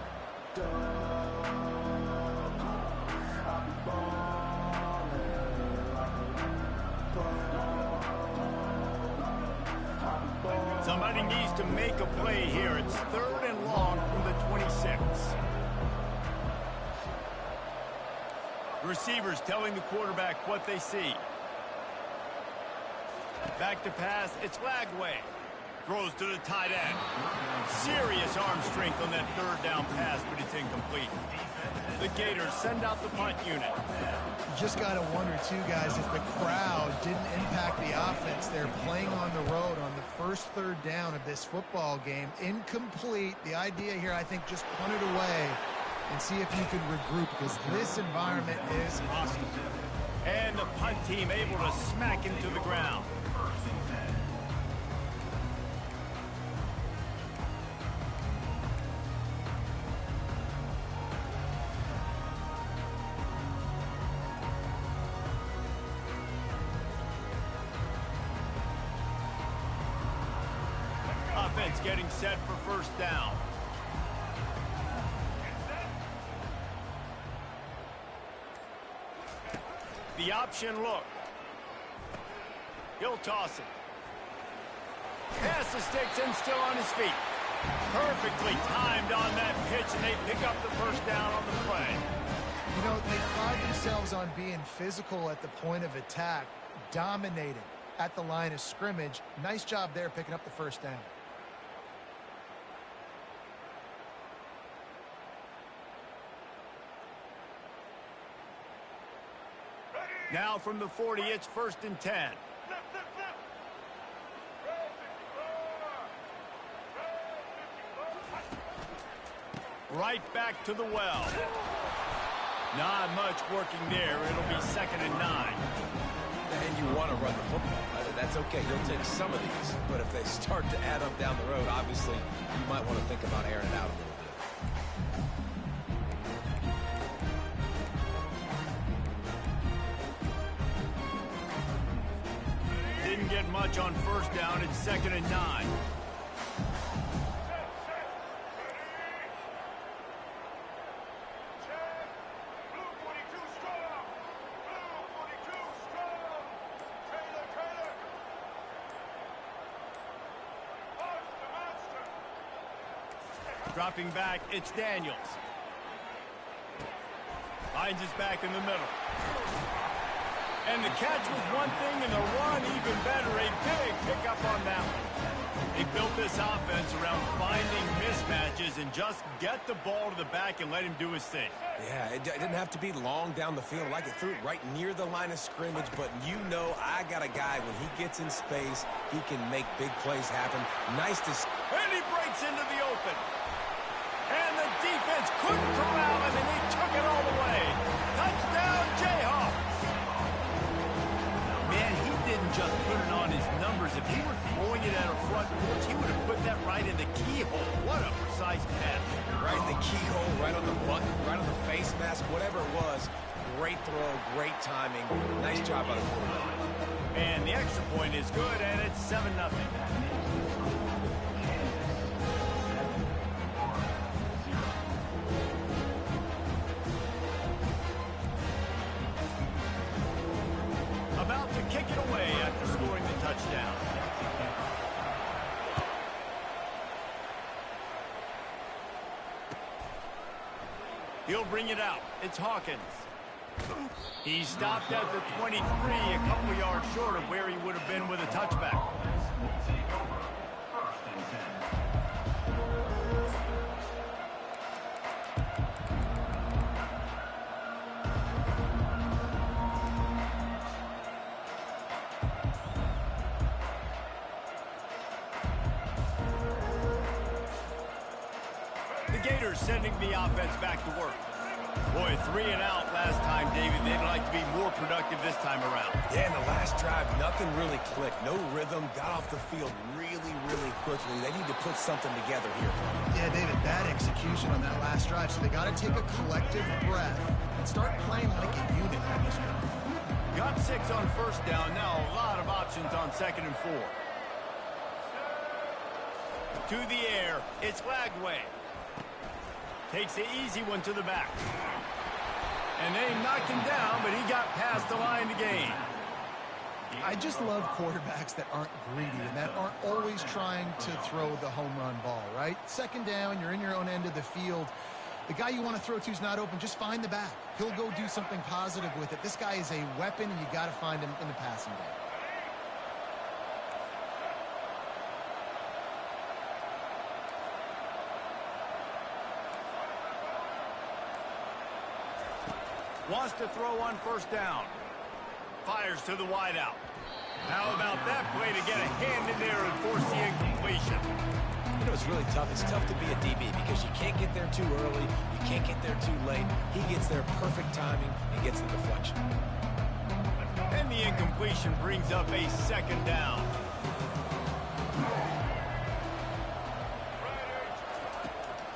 Somebody needs to make a play here. It's 3rd and long from the 26. Receivers telling the quarterback what they see. Back to pass, it's Lagway. Throws to the tight end. Serious arm strength on that 3rd down pass, but it's incomplete. The Gators send out the punt unit. You just got to wonder, too, guys, if the crowd didn't impact the offense. They're playing on the road on the first 3rd down of this football game. Incomplete. The idea here, I think, just punt it away and see if you can regroup, because this environment is hostile. And the punt team able to smack him to the ground. Offense getting set for first down. The option look. He'll toss it. Pass the sticks and still on his feet. Perfectly timed on that pitch, and they pick up the first down on the play. You know, they pride themselves on being physical at the point of attack, dominating at the line of scrimmage. Nice job there picking up the first down. Now from the 40, it's 1st and 10. Right back to the well. Not much working there. It'll be 2nd and 9. And you want to run the football. That's okay. You'll take some of these. But if they start to add up down the road, obviously, you might want to think about airing it out a little bit. Didn't get much on 1st down. It's 2nd and 9. Dropping back, it's Daniels. Finds his back in the middle. And the catch was one thing, and the run even better. A big pickup on that one. They built this offense around finding mismatches and just get the ball to the back and let him do his thing. Yeah, it didn't have to be long down the field. Like it threw it right near the line of scrimmage, but you know I got a guy, when he gets in space, he can make big plays happen. Nice to see. And he breaks into the open. And the defense couldn't corral him, and he took it all the way. Touchdown, Jayhawks. Man, he didn't just put it on his numbers. If he were throwing it at a front porch, he would have put that right in the keyhole. What a precise pass. Right in the keyhole, right on the button, right on the face mask, whatever it was. Great throw, great timing. Nice job by the quarterback. And the extra point is good, and it's 7-0. About to kick it away after scoring the touchdown. He'll bring it out. It's Hawkins. He stopped at the 23, a couple yards short of where he would have been with a touchback. Will take over. 1st and 10. The Gators sending the offense back to work. Boy, 3 and out last time, David. They'd like to be more productive this time around. Yeah, in the last drive, nothing really clicked. No rhythm, got off the field really, really quickly. They need to put something together here. Yeah, David, bad execution on that last drive, so they got to take a collective breath and start playing like a unit at this point. Got 6 on 1st down. Now a lot of options on 2nd and 4. To the air, it's Lagway. Takes the easy one to the back. And they knocked him down, but he got past the line to gain. I just love quarterbacks that aren't greedy and that aren't always trying to throw the home run ball, right? 2nd down, you're in your own end of the field. The guy you want to throw to is not open. Just find the back. He'll go do something positive with it. This guy is a weapon, and you got to find him in the passing game. Wants to throw on 1st down. Fires to the wideout. How about that play to get a hand in there and force the incompletion? You know, it's really tough. It's tough to be a DB because you can't get there too early. You can't get there too late. He gets there perfect timing and gets the deflection. And the incompletion brings up a 2nd down.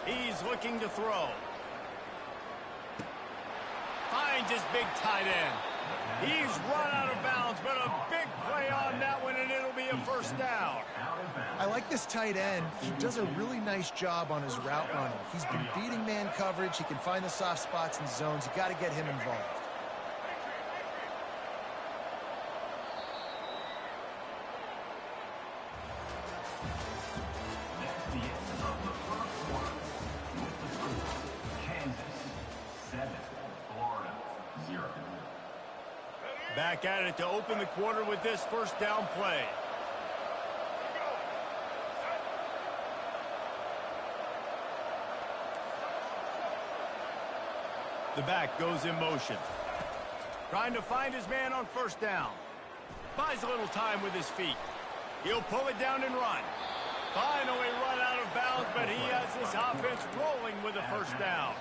He's looking to throw. Finds his big tight end. He's run out of bounds, but a big play on that one, and it'll be a 1st down. I like this tight end. He does a really nice job on his route running. He's been beating man coverage. He can find the soft spots and zones. You got to get him involved. That's the end of Back at it to open the quarter with this first down play. The back goes in motion. Trying to find his man on first down. Buys a little time with his feet. He'll pull it down and run. Finally run out of bounds, but he has this offense rolling with a first down.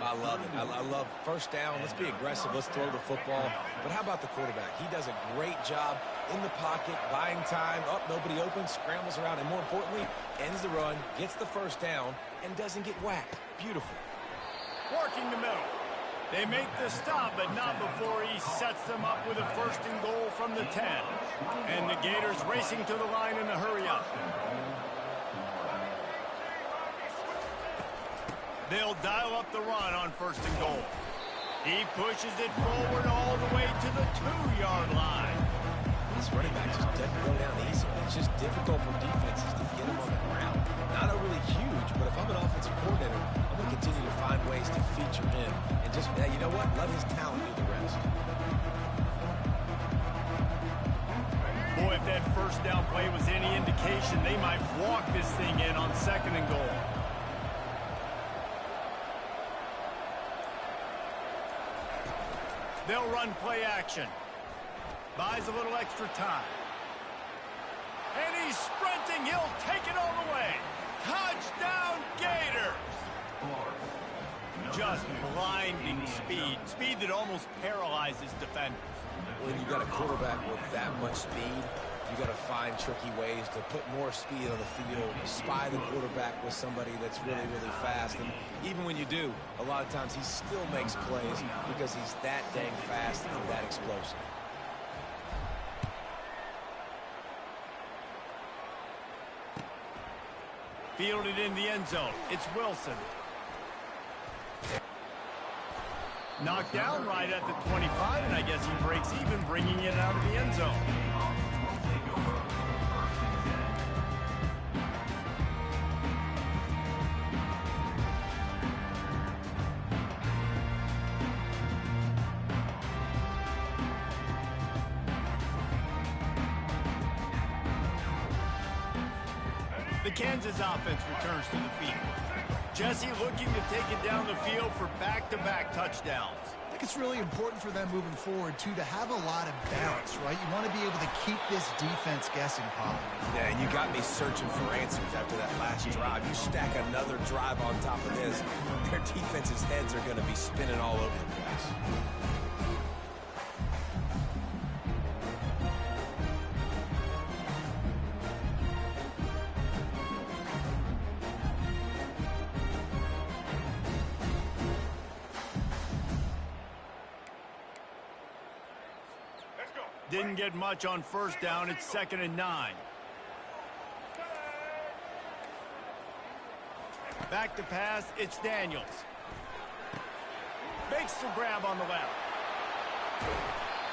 I love it. I love first down. Let's be aggressive. Let's throw the football. But how about the quarterback? He does a great job in the pocket, buying time. Up, nobody open, scrambles around, and more importantly, ends the run, gets the first down, and doesn't get whacked. Beautiful. Working the middle. They make the stop, but not before he sets them up with a first and goal from the 10. And the Gators racing to the line in a hurry-up. They'll dial up the run on first and goal. He pushes it forward all the way to the 2-yard line. This running back just doesn't go down easy. It's just difficult for defenses to get him on the ground. Not overly huge, but if I'm an offensive coordinator, I'm going to continue to find ways to feature him. And just, yeah, you know what? Let his talent do the rest. Boy, if that first down play was any indication, they might walk this thing in on second and goal. They'll run play action. Buys a little extra time. And he's sprinting. He'll take it all the way. Touchdown, Gators! Just blinding speed. Speed that almost paralyzes defenders. When you got a quarterback with that much speed, you got to find tricky ways to put more speed on the field, spy the quarterback with somebody that's really, really fast. And even when you do, a lot of times he still makes plays because he's that dang fast and that explosive. Fielded in the end zone. It's Wilson. Knocked down right at the 25, and I guess he breaks even, bringing it out of the end zone. The Kansas offense returns to the field. Jesse looking to take it down the field for back-to-back touchdowns. I think it's really important for them moving forward, too, to have a lot of balance, right? You want to be able to keep this defense guessing, Colin. Yeah, and you got me searching for answers after that last drive. You stack another drive on top of this, their defense's heads are going to be spinning all over the place. Didn't get much on first down. It's 2nd and 9. Back to pass. It's Daniels. Makes the grab on the left.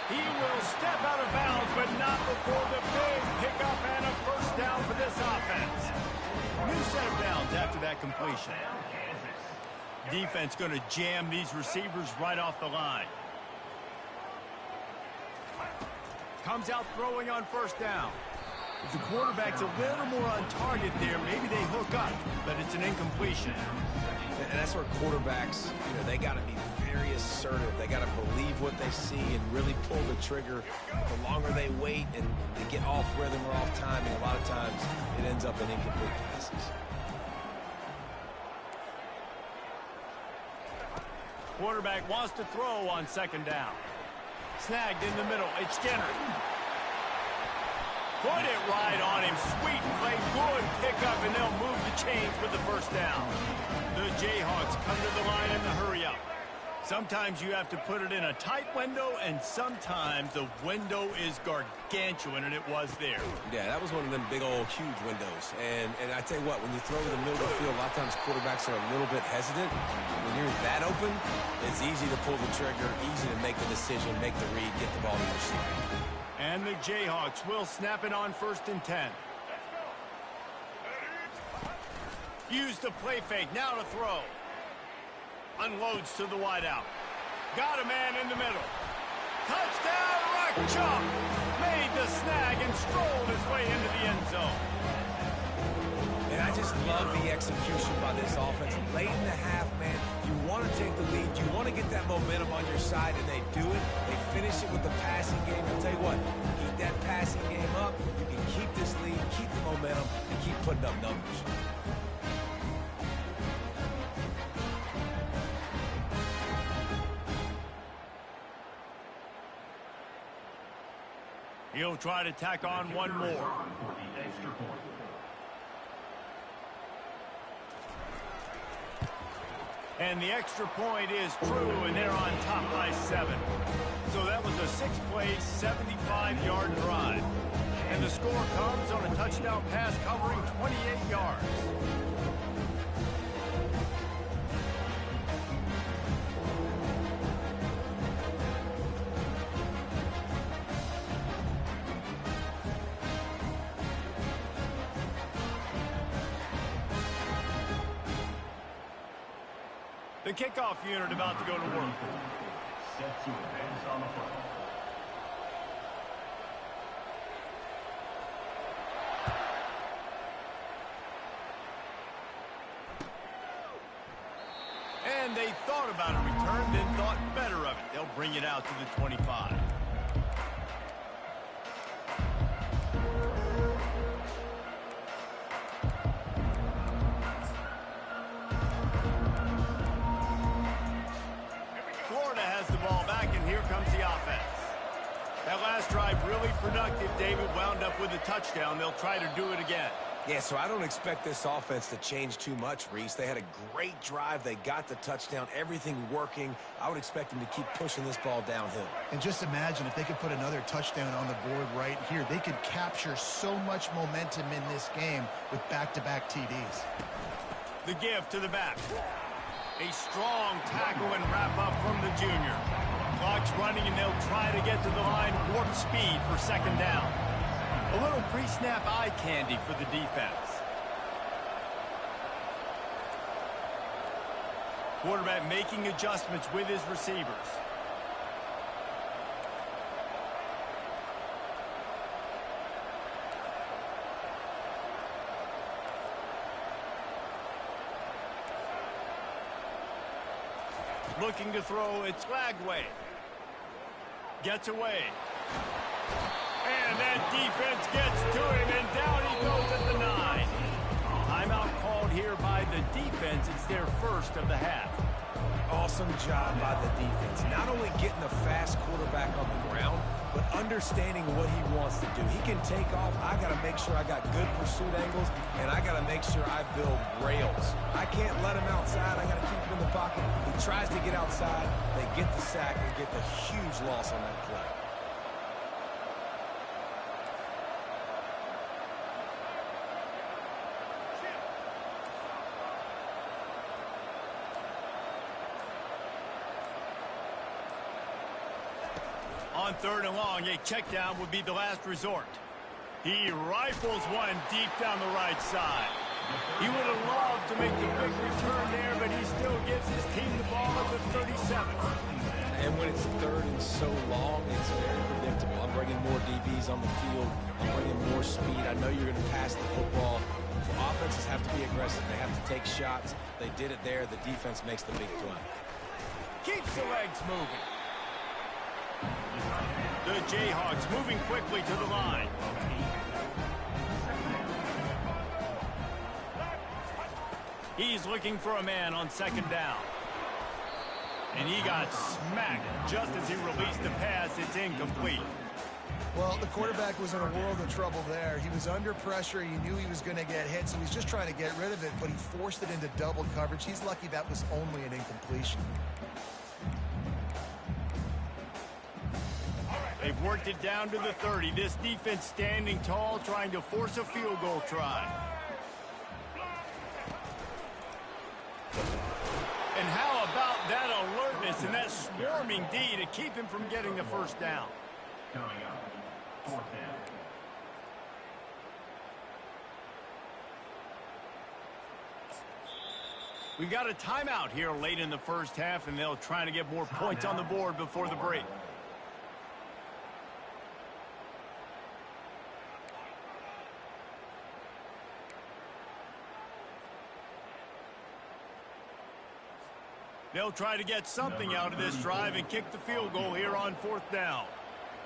He will step out of bounds, but not before the big pickup and a first down for this offense. New set of downs after that completion. Defense going to jam these receivers right off the line. Comes out throwing on first down. If the quarterback's a little more on target there, maybe they hook up, but it's an incompletion. And that's where quarterbacks, they got to be very assertive. They got to believe what they see and really pull the trigger. The longer they wait and they get off rhythm or off timing, a lot of times it ends up in incomplete passes. Quarterback wants to throw on second down. Snagged in the middle. It's Skinner. Put it right on him. Sweet play. Good pickup, and they'll move the chains with the first down. The Jayhawks come to the line in the hurry-up. Sometimes you have to put it in a tight window, and sometimes the window is gargantuan, and it was there. Yeah, that was one of them big old huge windows. And I tell you what, when you throw to the middle of the field, a lot of times quarterbacks are a little bit hesitant. When you're that open, it's easy to pull the trigger, easy to make the decision, make the read, get the ball to your receiver. And the Jayhawks will snap it on 1st and 10. Use the play fake. Now to throw. Unloads to the wideout. Got a man in the middle. Touchdown, Rock Chop! Made the snag and strolled his way into the end zone. And I just love the execution by this offense. Late in the half, man, you want to take the lead. You want to get that momentum on your side, and they do it. They finish it with the passing game. I'll tell you what, keep that passing game up. You can keep this lead, keep the momentum, and keep putting up numbers. He'll try to tack on one more. For the extra point. And the extra point is true, and they're on top by 7. So that was a 6-play, 75-yard drive. And the score comes on a touchdown pass covering 28 yards. The kickoff unit about to go to work. Set to advance on the front. And they thought about a return, then thought better of it. They'll bring it out to the 25. Florida has the ball back, and here comes the offense. That last drive really productive. David wound up with a touchdown. They'll try to do it again. Yeah, so I don't expect this offense to change too much, Reese. They had a great drive. They got the touchdown, everything working. I would expect them to keep pushing this ball downhill. And just imagine if they could put another touchdown on the board right here. They could capture so much momentum in this game with back-to-back TDs. The give to the back. A strong tackle and wrap up from the junior. Clock's running, and they'll try to get to the line warp speed for second down. A little pre-snap eye candy for the defense. Quarterback making adjustments with his receivers. Looking to throw, it's Lagway. Gets away. And that defense gets to him, and down he goes at the 9. Timeout called here by the defense. It's their first of the half. Awesome job by the defense. Not only getting a fast quarterback on the ground, but understanding what he wants to do. He can take off. I got to make sure I got good pursuit angles, and I got to make sure I build rails. I can't let him outside. I got to keep him in the pocket. He tries to get outside. They get the sack and get the huge loss on that play. On 3rd and long, a check down would be the last resort. He rifles one deep down the right side. He would have loved to make the big return there, but he still gives his team the ball at the 37. And when it's 3rd and so long, it's very predictable. I'm bringing more DBs on the field. I'm bringing more speed. I know you're going to pass the football. Offenses have to be aggressive. They have to take shots. They did it there. The defense makes the big play. Keeps the legs moving. The Jayhawks moving quickly to the line. He's looking for a man on 2nd down. And he got smacked just as he released the pass. It's incomplete. Well, the quarterback was in a world of trouble there. He was under pressure. He knew he was going to get hit, so he's just trying to get rid of it, but he forced it into double coverage. He's lucky that was only an incompletion. They've worked it down to the 30. This defense standing tall, trying to force a field goal try. And how about that alertness and that swarming D to keep him from getting the first down? Coming up, 4th down. We got a timeout here late in the first half, and they'll try to get more points on the board before the break. They'll try to get something out of this drive and kick the field goal here on 4th down.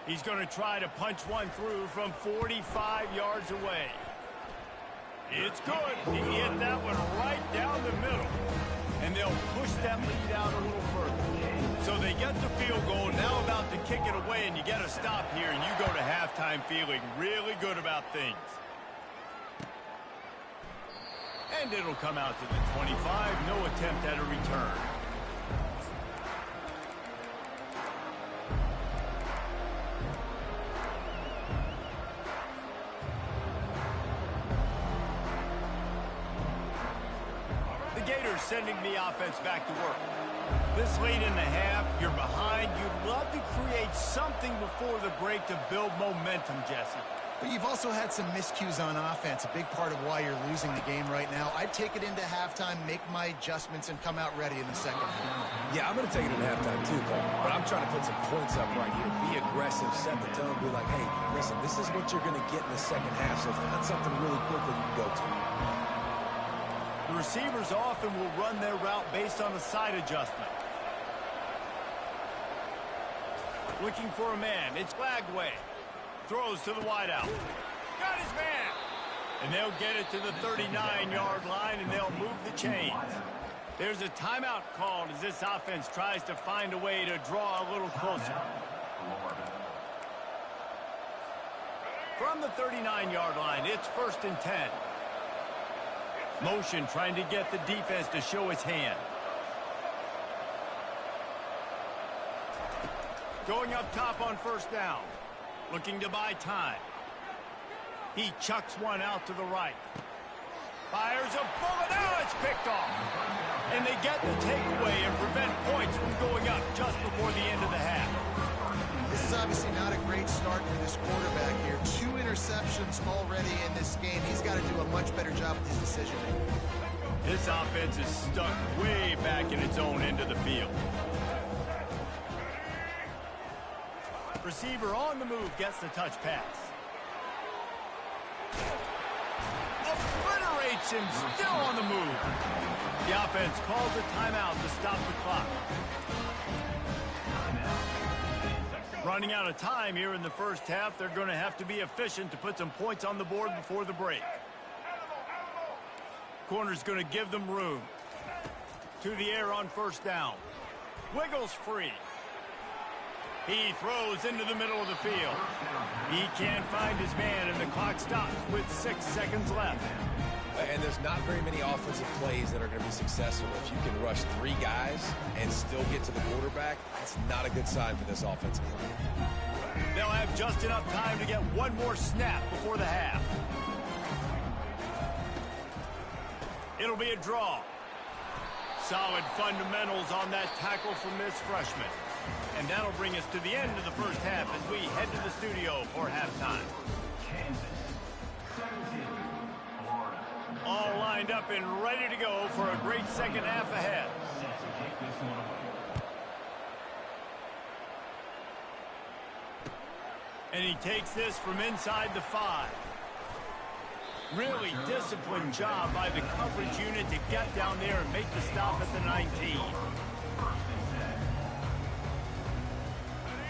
He's going to try to punch one through from 45 yards away. It's good. He hit that one right down the middle. And they'll push that lead out a little further. So they get the field goal, now about to kick it away, and you get a stop here, and you go to halftime feeling really good about things. And it'll come out to the 25. No attempt at a return. The Gators sending the offense back to work. This late in the half, you're behind. You'd love to create something before the break to build momentum, Jesse. But you've also had some miscues on offense, a big part of why you're losing the game right now. I'd take it into halftime, make my adjustments, and come out ready in the second half. Yeah, I'm going to take it in halftime too, Cole. But I'm trying to put some points up right here. Be aggressive, set the tone, be like, hey, listen, this is what you're going to get in the second half, so find something really quickly you can go to. The receivers often will run their route based on a side adjustment. Looking for a man. It's Lagway. Throws to the wideout. Got his man. And they'll get it to the 39-yard line, and they'll move the chains. There's a timeout called as this offense tries to find a way to draw a little closer. From the 39-yard line, it's 1st and 10. Motion trying to get the defense to show his hand. Going up top on 1st down. Looking to buy time. He chucks one out to the right. Fires a bullet. Now it's picked off. And they get the takeaway and prevent points from going up just before the end of the half. This is obviously not a great start for this quarterback here. 2 interceptions already in this game. He's got to do a much better job with his decision-making. This offense is stuck way back in its own end of the field. Receiver on the move gets the touch pass. Obliterates him, still on the move. The offense calls a timeout to stop the clock. Running out of time here in the first half, they're going to have to be efficient to put some points on the board before the break. Corner's going to give them room. To the air on 1st down. Wiggles free. He throws into the middle of the field. He can't find his man, and the clock stops with 6 seconds left. And there's not very many offensive plays that are going to be successful. If you can rush 3 guys and still get to the quarterback, that's not a good sign for this offensive line. They'll have just enough time to get one more snap before the half. It'll be a draw. Solid fundamentals on that tackle from this freshman. And that'll bring us to the end of the first half as we head to the studio for halftime. Kansas, 17, Florida. All lined up and ready to go for a great second half ahead. Set to take this one away. And he takes this from inside the 5. Really disciplined job by the coverage unit to get down there and make the stop at the 19.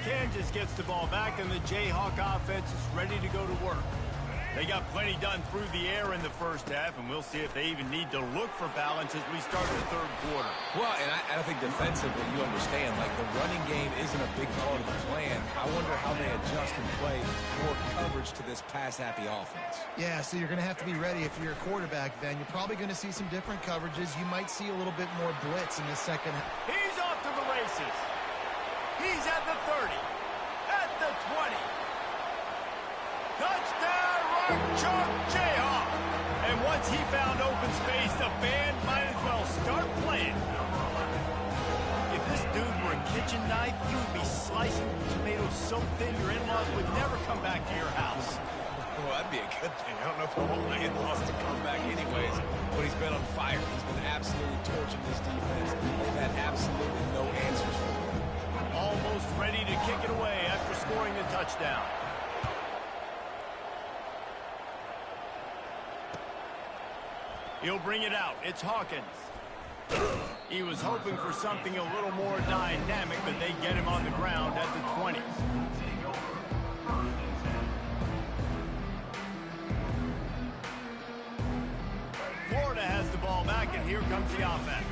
Kansas gets the ball back, and the Jayhawk offense is ready to go to work. They got plenty done through the air in the first half, and we'll see if they even need to look for balance as we start the third quarter. Well, and I think defensively, you understand, like the running game isn't a big part of the plan. I wonder how they adjust and play more coverage to this pass-happy offense. Yeah, so you're going to have to be ready if you're a quarterback then. You're probably going to see some different coverages. You might see a little bit more blitz in the second half. He's off to the races. He's at the 30, at the 20. Touchdown, Rock Chalk Jayhawk. And once he found open space, the band might as well start playing. If this dude were a kitchen knife, he would be slicing tomatoes so thin your in-laws would never come back to your house. Well, that'd be a good thing. I don't know if I want my in-laws to come back anyways, but he's been on fire. He's been absolutely torching this defense. They've had absolutely no answers for him. Almost ready to kick it away after scoring the touchdown. He'll bring it out. It's Hawkins. He was hoping for something a little more dynamic, but they get him on the ground at the 20. Florida has the ball back, and here comes the offense.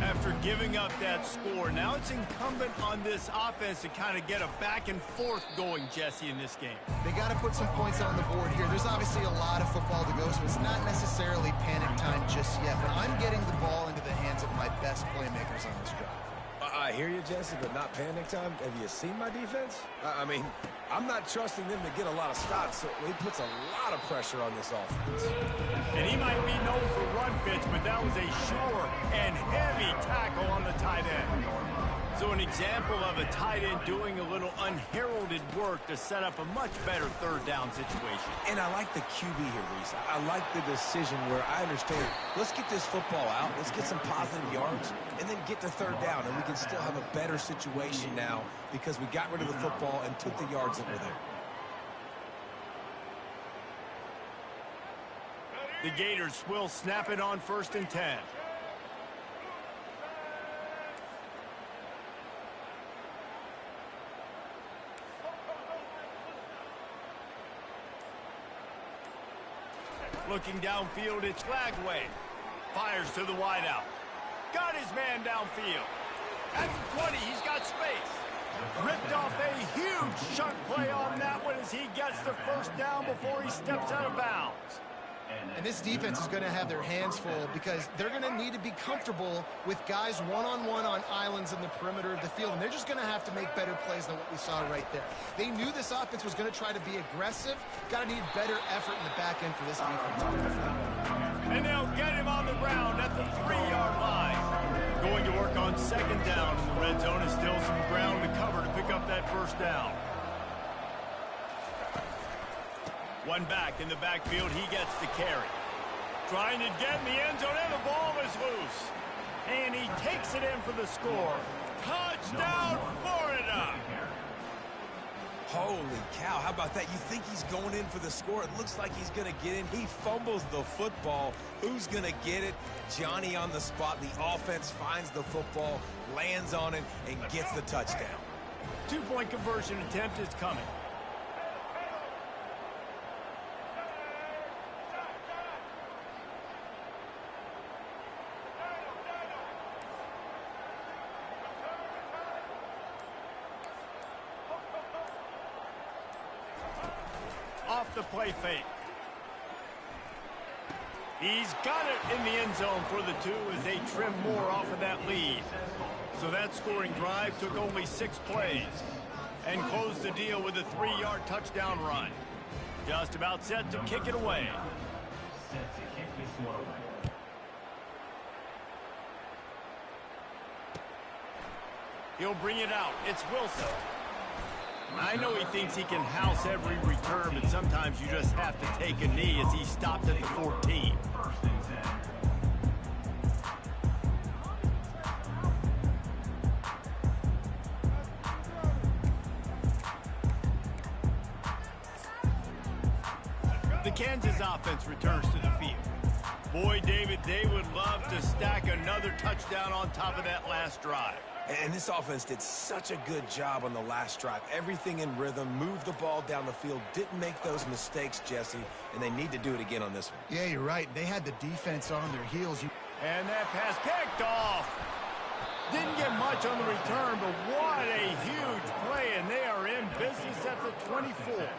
After giving up that score, now it's incumbent on this offense to kind of get a back and forth going, Jesse, in this game. They got to put some points on the board here. There's obviously a lot of football to go, so it's not necessarily panic time just yet, but I'm getting the ball into the hands of my best playmakers on this drive. I hear you, Jesse, but not panic time. Have you seen my defense? I mean, I'm not trusting them to get a lot of stops, so he puts a lot of pressure on this offense. And he might be known for run fits, but that was a sure and heavy tackle on the tight end. So an example of a tight end doing a little unheralded work to set up a much better third down situation. And I like the QB here, Reese. I like the decision where I understand, let's get this football out, let's get some positive yards, and then get to third down, and we can still have a better situation now because we got rid of the football and took the yards that were there. The Gators will snap it on 1st and 10. Looking downfield, it's Flagway. Fires to the wideout. Got his man downfield. At the 20, he's got space. Ripped off a huge chunk play on that one as he gets the first down before he steps out of bounds. And this defense is going to have their hands full because they're going to need to be comfortable with guys one-on-one on islands in the perimeter of the field. And they're just going to have to make better plays than what we saw right there. They knew this offense was going to try to be aggressive. Got to need better effort in the back end for this defense. And they'll get him on the ground at the 3-yard line. Going to work on 2nd down, and the red zone is still some ground to cover to pick up that first down. One back in the backfield, he gets the carry. Trying to get in the end zone, and the ball is loose. And he takes it in for the score. Touchdown, Florida! Holy cow, how about that? You think he's going in for the score? It looks like he's going to get in. He fumbles the football. Who's going to get it? Johnny on the spot. The offense finds the football, lands on it, and gets the touchdown. 2-point conversion attempt is coming. Off the play fake. He's got it in the end zone for the 2 as they trim more off of that lead. So that scoring drive took only 6 plays and closed the deal with a 3-yard touchdown run. Just about set to kick it away. Set to kick this one away. He'll bring it out. It's Wilson. I know he thinks he can house every return, but sometimes you just have to take a knee as he stopped at the 14. 1st and 10. The Kansas offense returns to the field. Boy, David, they would love to stack another touchdown on top of that last drive. And this offense did such a good job on the last drive. Everything in rhythm, moved the ball down the field, didn't make those mistakes, Jesse, and they need to do it again on this one. Yeah, you're right. They had the defense on their heels. And that pass picked off. Didn't get much on the return, but what a huge play, and they are in business at the 24.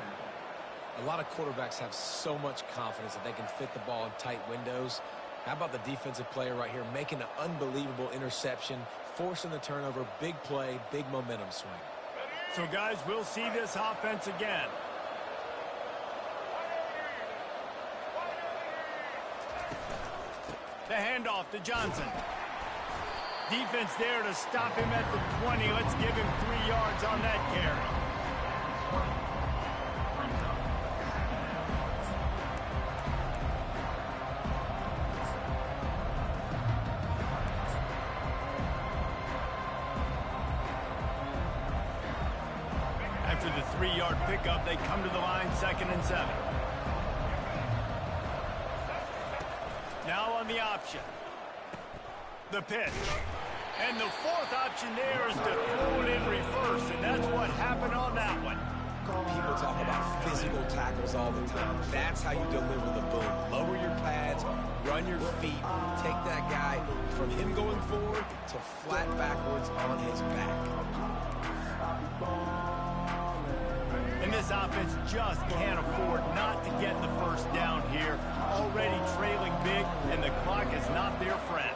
A lot of quarterbacks have so much confidence that they can fit the ball in tight windows. How about the defensive player right here making an unbelievable interception, forcing the turnover, big play, big momentum swing. So, guys, we'll see this offense again. The handoff to Johnson. Defense there to stop him at the 20. Let's give him 3 yards on that carry. After the 3-yard pickup, they come to the line, 2nd and 7. Now on the option. The pitch. And the fourth option there is to throw it in reverse, and that's what happened on that one. People talk about physical tackles all the time. That's how you deliver the boom. Lower your pads, run your feet, take that guy from him going forward to flat backwards on his back. And this offense just can't afford not to get the first down here. Already trailing big, and the clock is not their friend.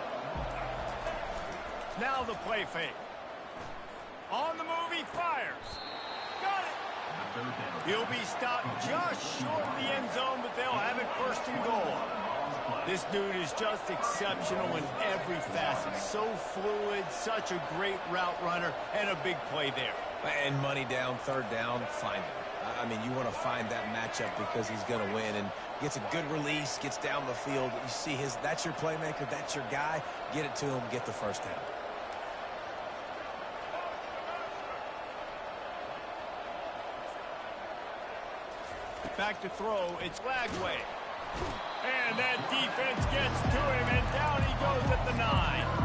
Now the play fake. On the move, he fires. Got it. He'll be stopped just short of the end zone, but they'll have it first and goal. This dude is just exceptional in every facet. So fluid, such a great route runner, and a big play there. And money down, third down, find him. I mean, you want to find that matchup because he's going to win, and gets a good release, gets down the field. You see that's your playmaker, that's your guy. Get it to him, get the first down. Back to throw, it's Lagway. And that defense gets to him, and down he goes at the 9.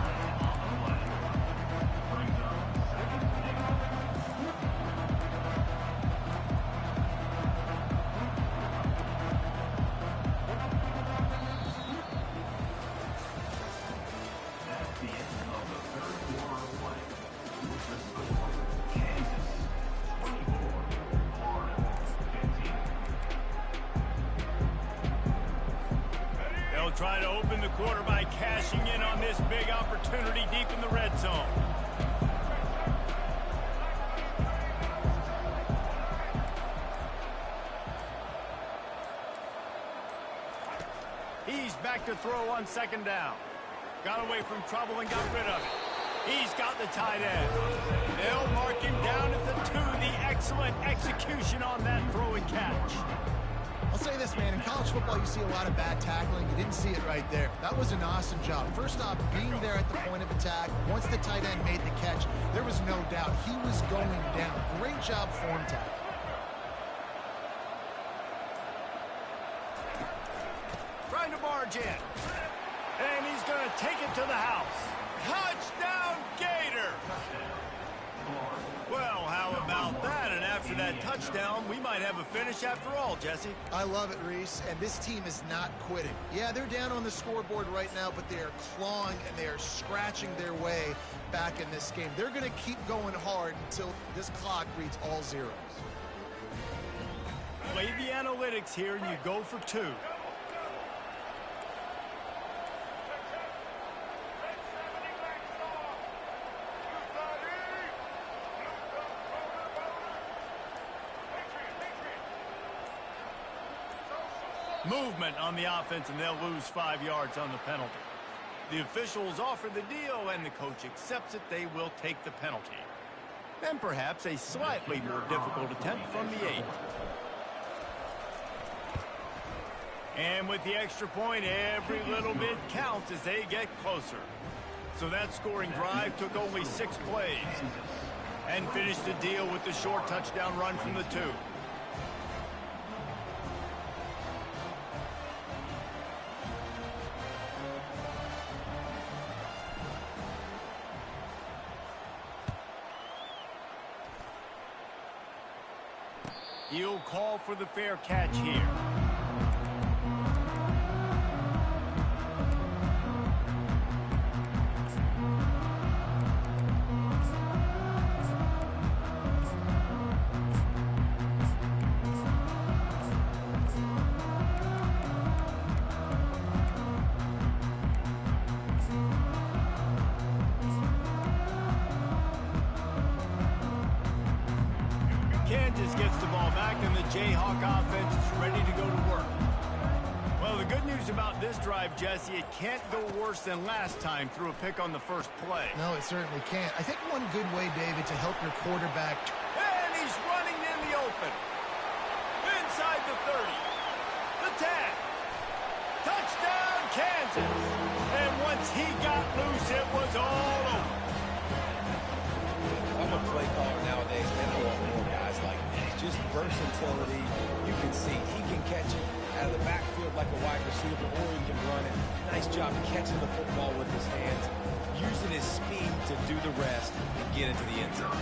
Try to open the quarter by cashing in on this big opportunity deep in the red zone. He's back to throw on second down. Got away from trouble and got rid of it. He's got the tight end. They'll mark him down at the 2. The excellent execution on that throw and catch. I'll say this, man, in college football you see a lot of bad tackling. You didn't see it right there. That was an awesome job. First off, being there at the point of attack, once the tight end made the catch, there was no doubt he was going down. Great job form tackle. Trying to barge in. And he's going to take it to the house. Touchdown, Gator! Well, how about that? And after that touchdown, we might have a finish after all, Jesse. I love it, Reese, and this team is not quitting. Yeah, they're down on the scoreboard right now, but they are clawing and they are scratching their way back in this game. They're going to keep going hard until this clock reads all zeros. Play the analytics here, and you go for 2. Movement on the offense, and they'll lose 5 yards on the penalty. The officials offer the deal, and the coach accepts it. They will take the penalty. And perhaps a slightly more difficult attempt from the 8. And with the extra point, every little bit counts as they get closer. So that scoring drive took only 6 plays and finished the deal with the short touchdown run from the 2. He'll call for the fair catch here. Kansas gets the ball back, and the Jayhawk offense is ready to go to work. Well, the good news about this drive, Jesse, it can't go worse than last time through a pick on the first play. No, it certainly can't. I think one good way, David, to help your quarterback. And he's running in the open. Inside the 30. The 10. Touchdown, Kansas. And once he got loose, it was all over. I'm a play caller nowadays, man. I want more guys like this. Just versatility. You can see he can catch it out of the backfield like a wide receiver, or he can run it. Nice job catching the football with his hands. do the rest and get into the end zone.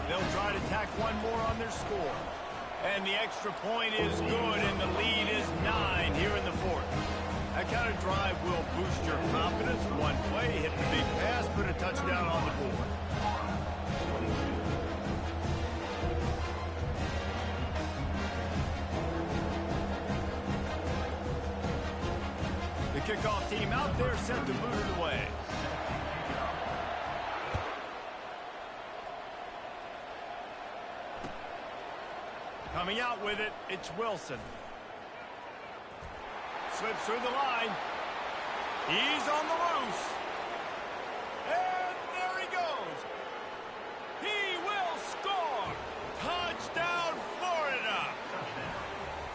They'll try to tack one more on their score. And the extra point is good, and the lead is 9 here in the fourth. That kind of drive will boost your confidence. One play, hit the big pass, put a touchdown on the board. The kickoff team out there set to move it away. Coming out with it, it's Wilson. Slips through the line. He's on the loose. And there he goes. He will score. Touchdown, Florida.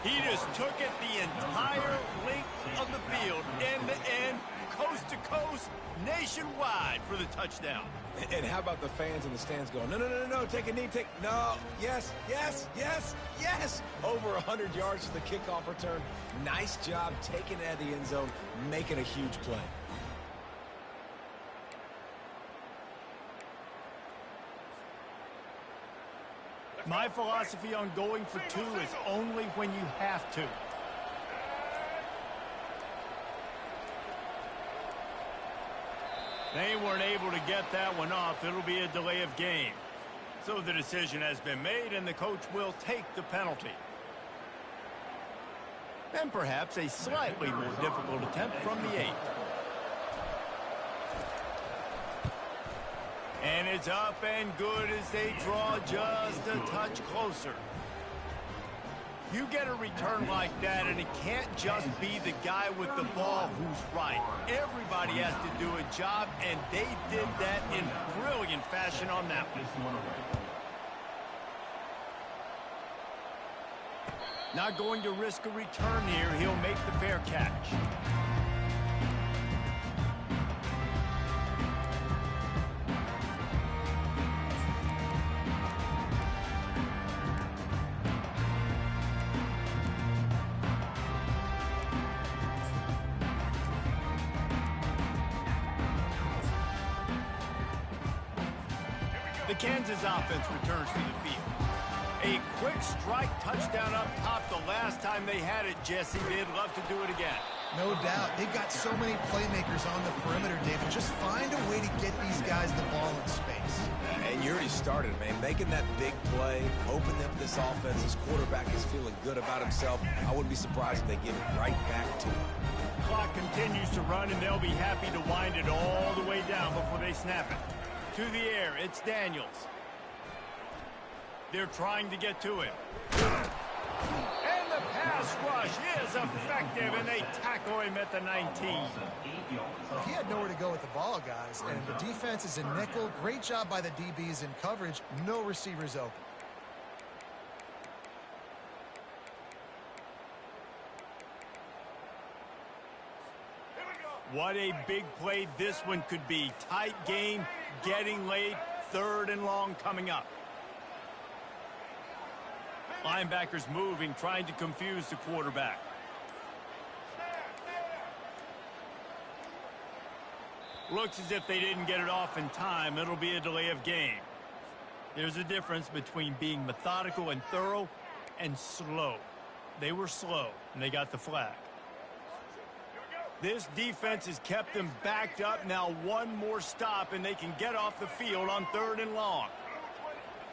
He just took it the entire length of the field, end to end, coast to coast, nationwide for the touchdown. And how about the fans in the stands going, no, take a knee, no, yes. Over 100 yards to the kickoff return. Nice job taking it out of the end zone, making a huge play. My philosophy on going for 2 is only when you have to. They weren't able to get that one off. It'll be a delay of game. So the decision has been made, and the coach will take the penalty. And perhaps a slightly more difficult attempt from the 8. And it's up and good as they draw just a touch closer. You get a return like that, and it can't just be the guy with the ball who's right. Everybody has to do a job, and they did that in brilliant fashion on that one. Not going to risk a return here. He'll make the fair catch. The Kansas offense returns to the field. A quick strike touchdown up top the last time they had it, Jesse. They'd love to do it again. No doubt. They've got so many playmakers on the perimeter, David. Just find a way to get these guys the ball in space. And you already started, man. Making that big play, opening up this offense. This quarterback is feeling good about himself. I wouldn't be surprised if they give it right back to him. Clock continues to run, and they'll be happy to wind it all the way down before they snap it. To the air, it's Daniels. They're trying to get to him. And the pass rush is effective, and they tackle him at the 19. He had nowhere to go with the ball, guys, and the defense is in nickel. Great job by the DBs in coverage. No receivers open. What a big play this one could be. Tight game, getting late, 3rd and long coming up. Linebackers moving, trying to confuse the quarterback. Looks as if they didn't get it off in time. It'll be a delay of game. There's a difference between being methodical and thorough and slow. They were slow, and they got the flag. This defense has kept them backed up. Now one more stop, and they can get off the field on 3rd and long.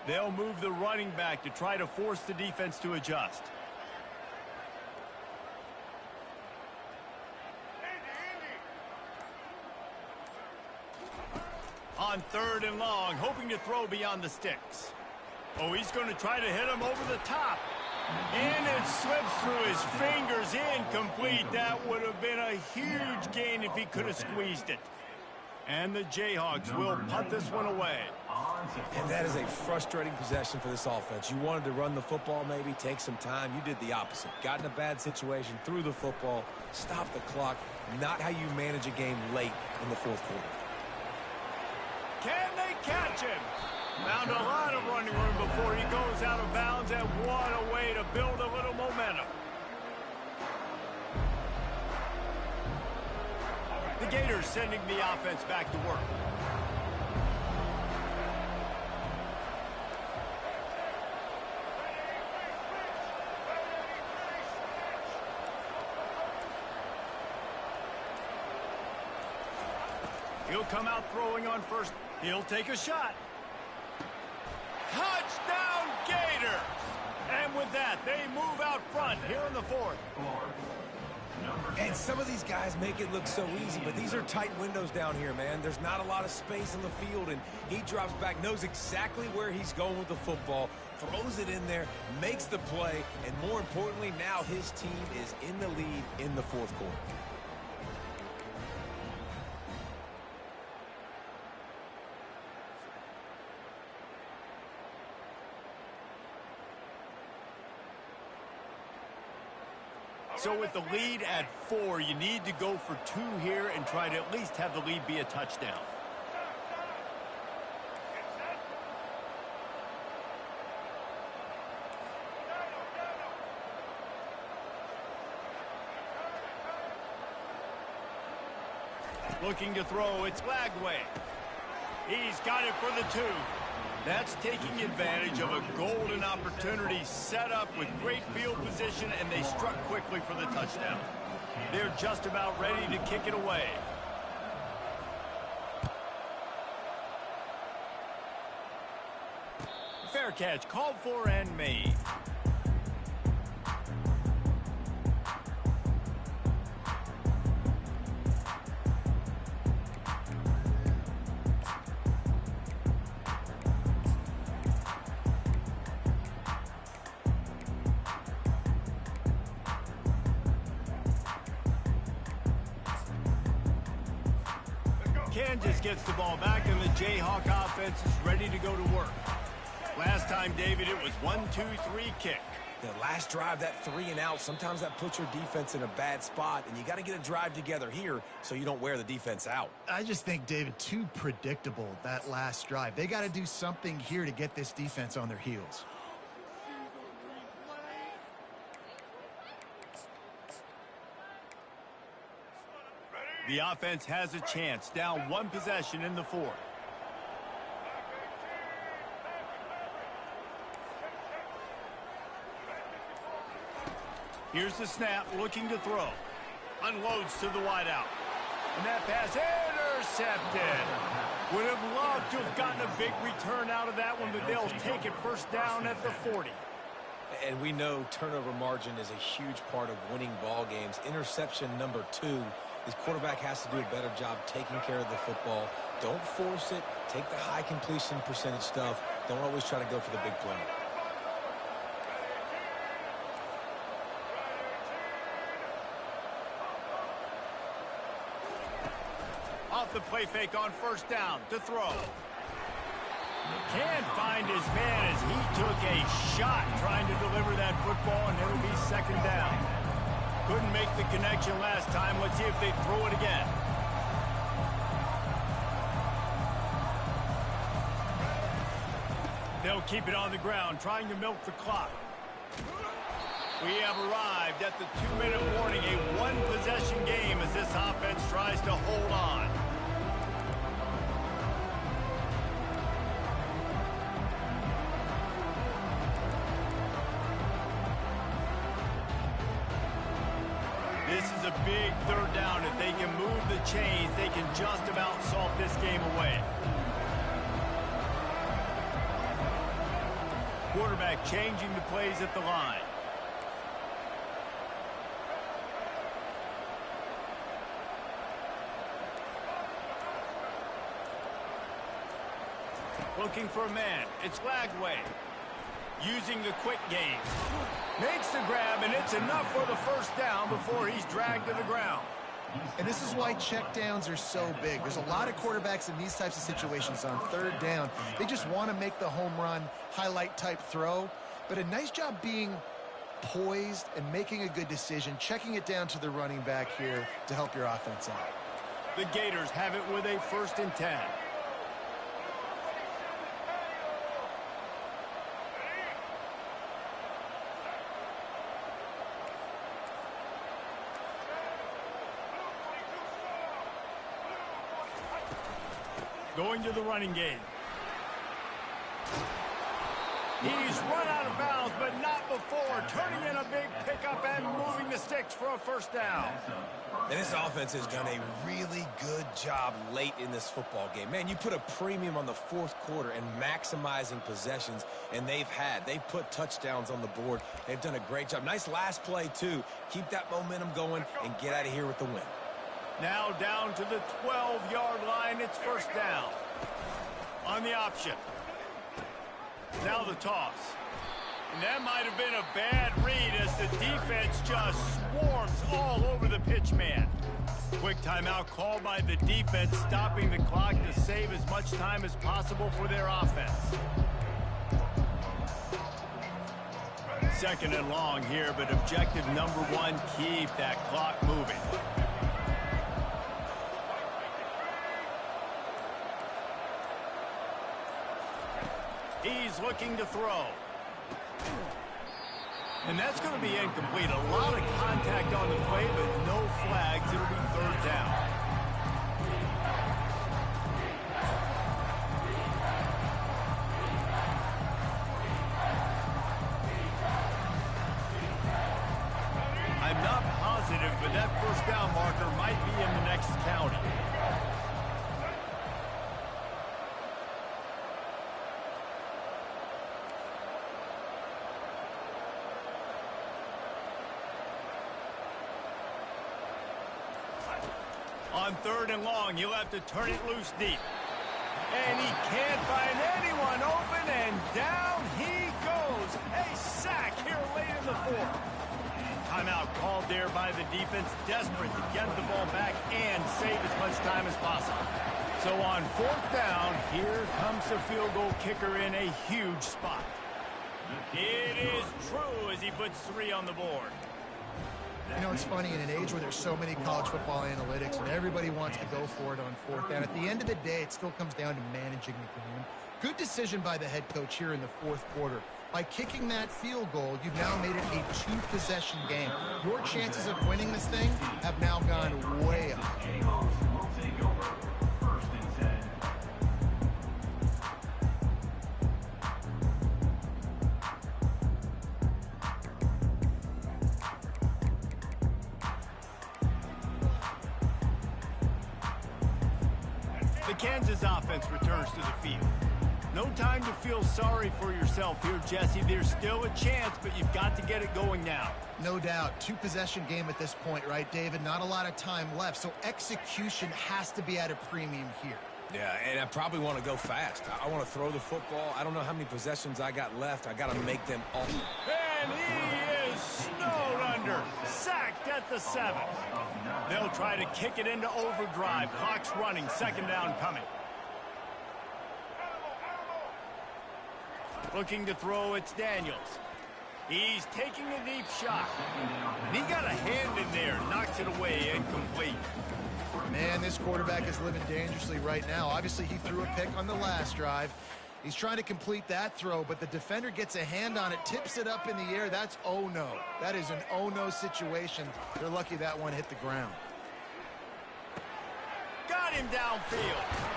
They'll move the running back to try to force the defense to adjust. On 3rd and long, hoping to throw beyond the sticks. Oh, he's going to try to hit him over the top. And it slips through his fingers, incomplete. That would have been a huge gain if he could have squeezed it. And the Jayhawks will punt this one away. And that is a frustrating possession for this offense. You wanted to run the football, maybe take some time. You did the opposite. Got in a bad situation, threw the football, stopped the clock. Not how you manage a game late in the 4th quarter. Can they catch him? Found a lot of running room before he goes out of bounds, and what a way to build a little momentum. The Gators sending the offense back to work. He'll come out throwing on first. He'll take a shot. Touchdown, Gators! And with that, they move out front here in the fourth. And some of these guys make it look so easy, but these are tight windows down here, man. There's not a lot of space on the field, and he drops back, knows exactly where he's going with the football, throws it in there, makes the play, and more importantly, now his team is in the lead in the fourth quarter. So with the lead at 4, you need to go for 2 here and try to at least have the lead be a touchdown. Looking to throw, it's Lagway. He's got it for the 2. That's taking advantage of a golden opportunity set up with great field position, and they struck quickly for the touchdown. They're just about ready to kick it away. Fair catch, called for and made. Kansas gets the ball back, and the Jayhawk offense is ready to go to work. Last time, David, it was 1-2-3 kick. The last drive, that 3 and out, sometimes that puts your defense in a bad spot, and you got to get a drive together here so you don't wear the defense out. I just think, David, too predictable, that last drive. They got to do something here to get this defense on their heels. The offense has a chance, down 1 possession in the fourth. Here's the snap, looking to throw. Unloads to the wideout. And that pass intercepted. Would have loved to have gotten a big return out of that one, but they'll take it first down at the 40. And we know turnover margin is a huge part of winning ball games. Interception number 2. His quarterback has to do a better job taking care of the football. Don't force it. Take the high completion percentage stuff. Don't always try to go for the big play. Off the play fake on first down to throw. Can't find his man as he took a shot trying to deliver that football, and it'll be second down. Couldn't make the connection last time. Let's see if they throw it again. They'll keep it on the ground, trying to milk the clock. We have arrived at the 2-minute warning, a 1-possession game as this offense tries to hold on. This is a big third down. If they can move the chains, they can just about salt this game away. Quarterback changing the plays at the line. Looking for a man. It's Lagway. Using the quick game. Makes the grab, and it's enough for the first down before he's dragged to the ground. And this is why checkdowns are so big. There's a lot of quarterbacks in these types of situations on third down. They just want to make the home run, highlight-type throw. But a nice job being poised and making a good decision, checking it down to the running back here to help your offense out. The Gators have it with a 1st and 10. Going to the running game. He's run out of bounds, but not before. Turning in a big pickup and moving the sticks for a first down. And this offense has done a really good job late in this football game. Man, you put a premium on the fourth quarter and maximizing possessions, and they've put touchdowns on the board. They've done a great job. Nice last play, too. Keep that momentum going and get out of here with the win. Now down to the 12-yard line. It's first down. On the option. Now the toss. And that might have been a bad read as the defense just swarms all over the pitch man. Quick timeout called by the defense, stopping the clock to save as much time as possible for their offense. Second and long here, but objective number one, keep that clock moving. He's looking to throw. And that's going to be incomplete. A lot of contact on the play, but no flags. It'll be third down. I'm not positive, but that first down marker might be in the next county. On third and long, you'll have to turn it loose deep. And he can't find anyone open, and down he goes. A sack here late in the fourth. Timeout called there by the defense, desperate to get the ball back and save as much time as possible. So on fourth down, here comes the field goal kicker in a huge spot. It is true as he puts 3 on the board. You know, it's funny, in an age where there's so many college football analytics and everybody wants to go for it on fourth down, at the end of the day, it still comes down to managing the game. Good decision by the head coach here in the fourth quarter. By kicking that field goal, you've now made it a 2-possession game. Your chances of winning this thing have now gone way up. The Kansas offense returns to the field. No time to feel sorry for yourself here, Jesse. There's still a chance, but you've got to get it going now. No doubt. 2-possession game at this point, right, David? Not a lot of time left, so execution has to be at a premium here. Yeah, and I probably want to go fast. I want to throw the football. I don't know how many possessions I got left. I got to make them all. And he is snowed under. Sacked at the 7. They'll try to kick it into overdrive. Clock's running. Second down coming. Looking to throw, it's Daniels. He's taking a deep shot. And he got a hand in there. Knocks it away, incomplete. Man, this quarterback is living dangerously right now. Obviously, he threw a pick on the last drive. He's trying to complete that throw, but the defender gets a hand on it, tips it up in the air. That's oh-no. That is an oh-no situation. They're lucky that one hit the ground. Got him downfield.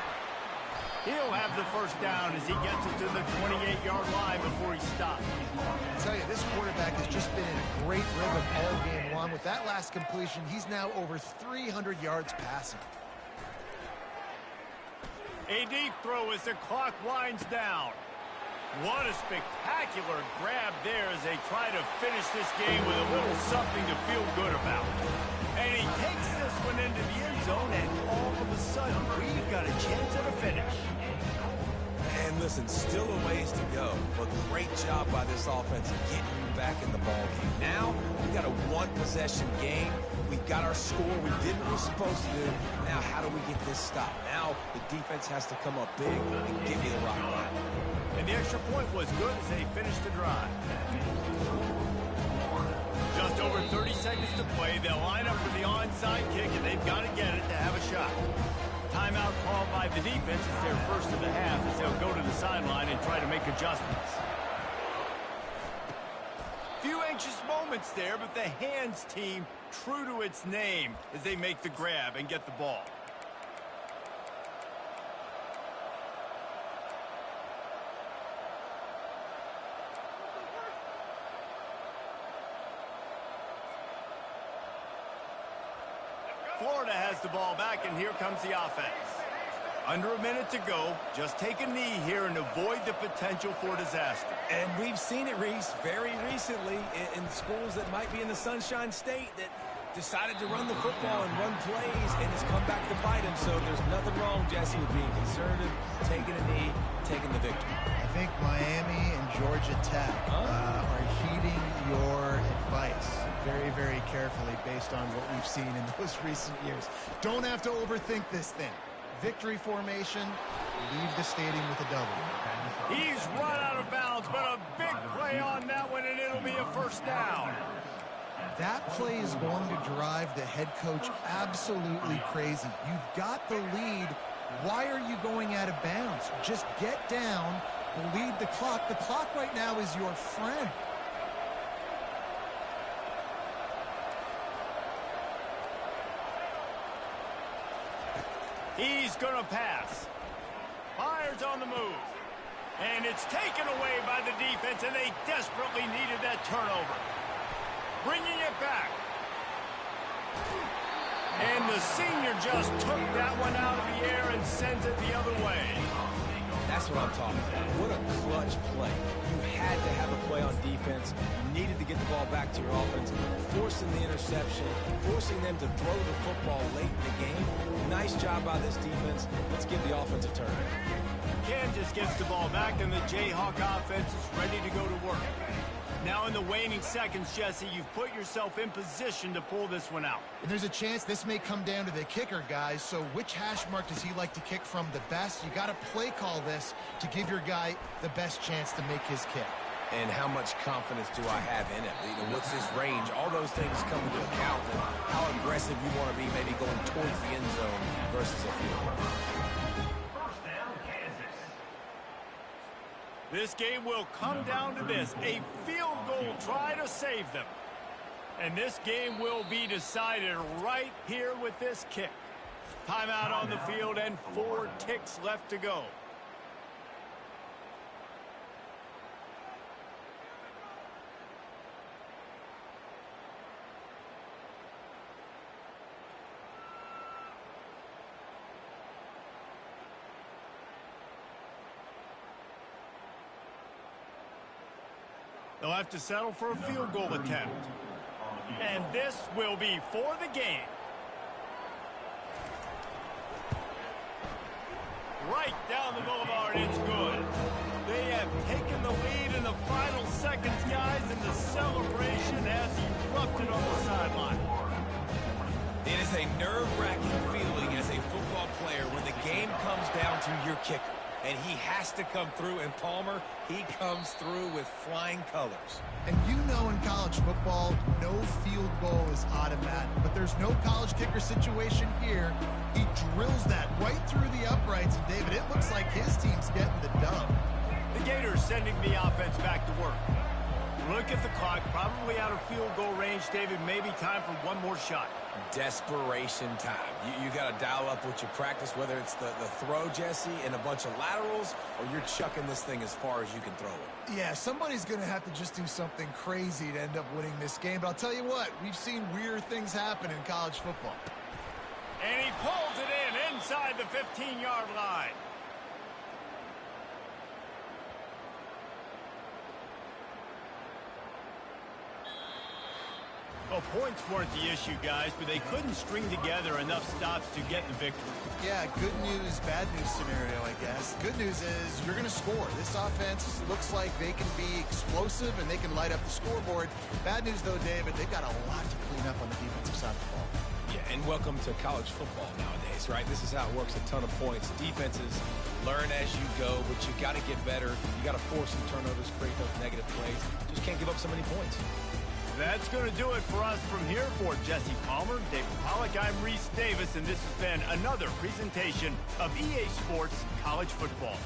He'll have the first down as he gets it to the 28-yard line before he stops. I tell you, this quarterback has just been in a great rhythm all game long. With that last completion, he's now over 300 yards passing. A deep throw as the clock winds down. What a spectacular grab there as they try to finish this game with a little something to feel good about. And he takes this one into the end zone, and all of a sudden, we've got a chance at a finish. And listen, still a ways to go, but great job by this offense getting you back in the ball game. Now, we've got a 1-possession game. We've got our score. We did what we're supposed to do. Now, how do we get this stopped? Now, the defense has to come up big and give you the rock back. And the extra point was good as they finished the drive. Just over 30 seconds to play. They'll line up for the onside kick, and they've got to get it to have a shot. Timeout called by the defense. It's their first of the half as they'll go to the sideline and try to make adjustments. Few anxious moments there, but the hands team true to its name as they make the grab and get the ball. Florida has the ball back, and here comes the offense. Under a minute to go. Just take a knee here and avoid the potential for disaster. And we've seen it, Reese, very recently in schools that might be in the Sunshine State that decided to run the football and run plays, and it's come back to bite him. So there's nothing wrong, Jesse, with being conservative, taking a knee, taking the victory. I think Miami and Georgia Tech are heeding your advice very, very carefully based on what we've seen in those recent years. Don't have to overthink this thing. Victory formation, leave the stadium with a W. He's run out of bounds, but a big play on that one, and it'll be a first down. That play is going to drive the head coach absolutely crazy. You've got the lead. Why are you going out of bounds? Just get down, bleed the clock. The clock right now is your friend. He's going to pass. Fires on the move. And it's taken away by the defense, and they desperately needed that turnover. Bringing it back. And the senior just took that one out of the air and sends it the other way. That's what I'm talking about. What a clutch play. You had to have a play on defense. You needed to get the ball back to your offense, forcing the interception, forcing them to throw the football late in the game. Nice job by this defense. Let's give the offense a turn. Kansas gets the ball back, and the Jayhawk offense is ready to go to work. Now in the waning seconds, Jesse, you've put yourself in position to pull this one out. And there's a chance this may come down to the kicker, guys. So which hash mark does he like to kick from the best? You got to play call this to give your guy the best chance to make his kick. And how much confidence do I have in it? You know, what's his range? All those things come into account. And how aggressive you want to be maybe going towards the end zone versus a field goal. First down, Kansas. This game will come down to this, a field goal try to save them. And this game will be decided right here with this kick. Timeout on the field and 4 ticks left to go. They'll have to settle for a field goal attempt. And this will be for the game. Right down the boulevard, it's good. They have taken the lead in the final seconds, guys, and the celebration has erupted on the sideline. It is a nerve-wracking feeling as a football player when the game comes down to your kicker. And he has to come through, and Palmer, he comes through with flying colors. And you know in college football, no field goal is automatic. But there's no college kicker situation here. He drills that right through the uprights. And, David, it looks like his team's getting the dub. The Gators sending the offense back to work. Look at the clock, probably out of field goal range, David. Maybe time for one more shot. Desperation time. You got to dial up what you practice, whether it's the throw, Jesse, and a bunch of laterals, or you're chucking this thing as far as you can throw it. Yeah, somebody's going to have to just do something crazy to end up winning this game. But I'll tell you what, we've seen weird things happen in college football. And he pulls it in inside the 15-yard line. Well, points weren't the issue, guys, but they couldn't string together enough stops to get the victory. Yeah, good news, bad news scenario, I guess. Good news is you're going to score. This offense looks like they can be explosive and they can light up the scoreboard. Bad news, though, David, they've got a lot to clean up on the defensive side of the ball. Yeah, and welcome to college football nowadays, right? This is how it works, a ton of points. Defenses learn as you go, but you got to get better. You got to force some turnovers, create those negative plays. Just can't give up so many points. That's going to do it for us from here. For Jesse Palmer, David Pollack, I'm Reese Davis, and this has been another presentation of EA Sports College Football.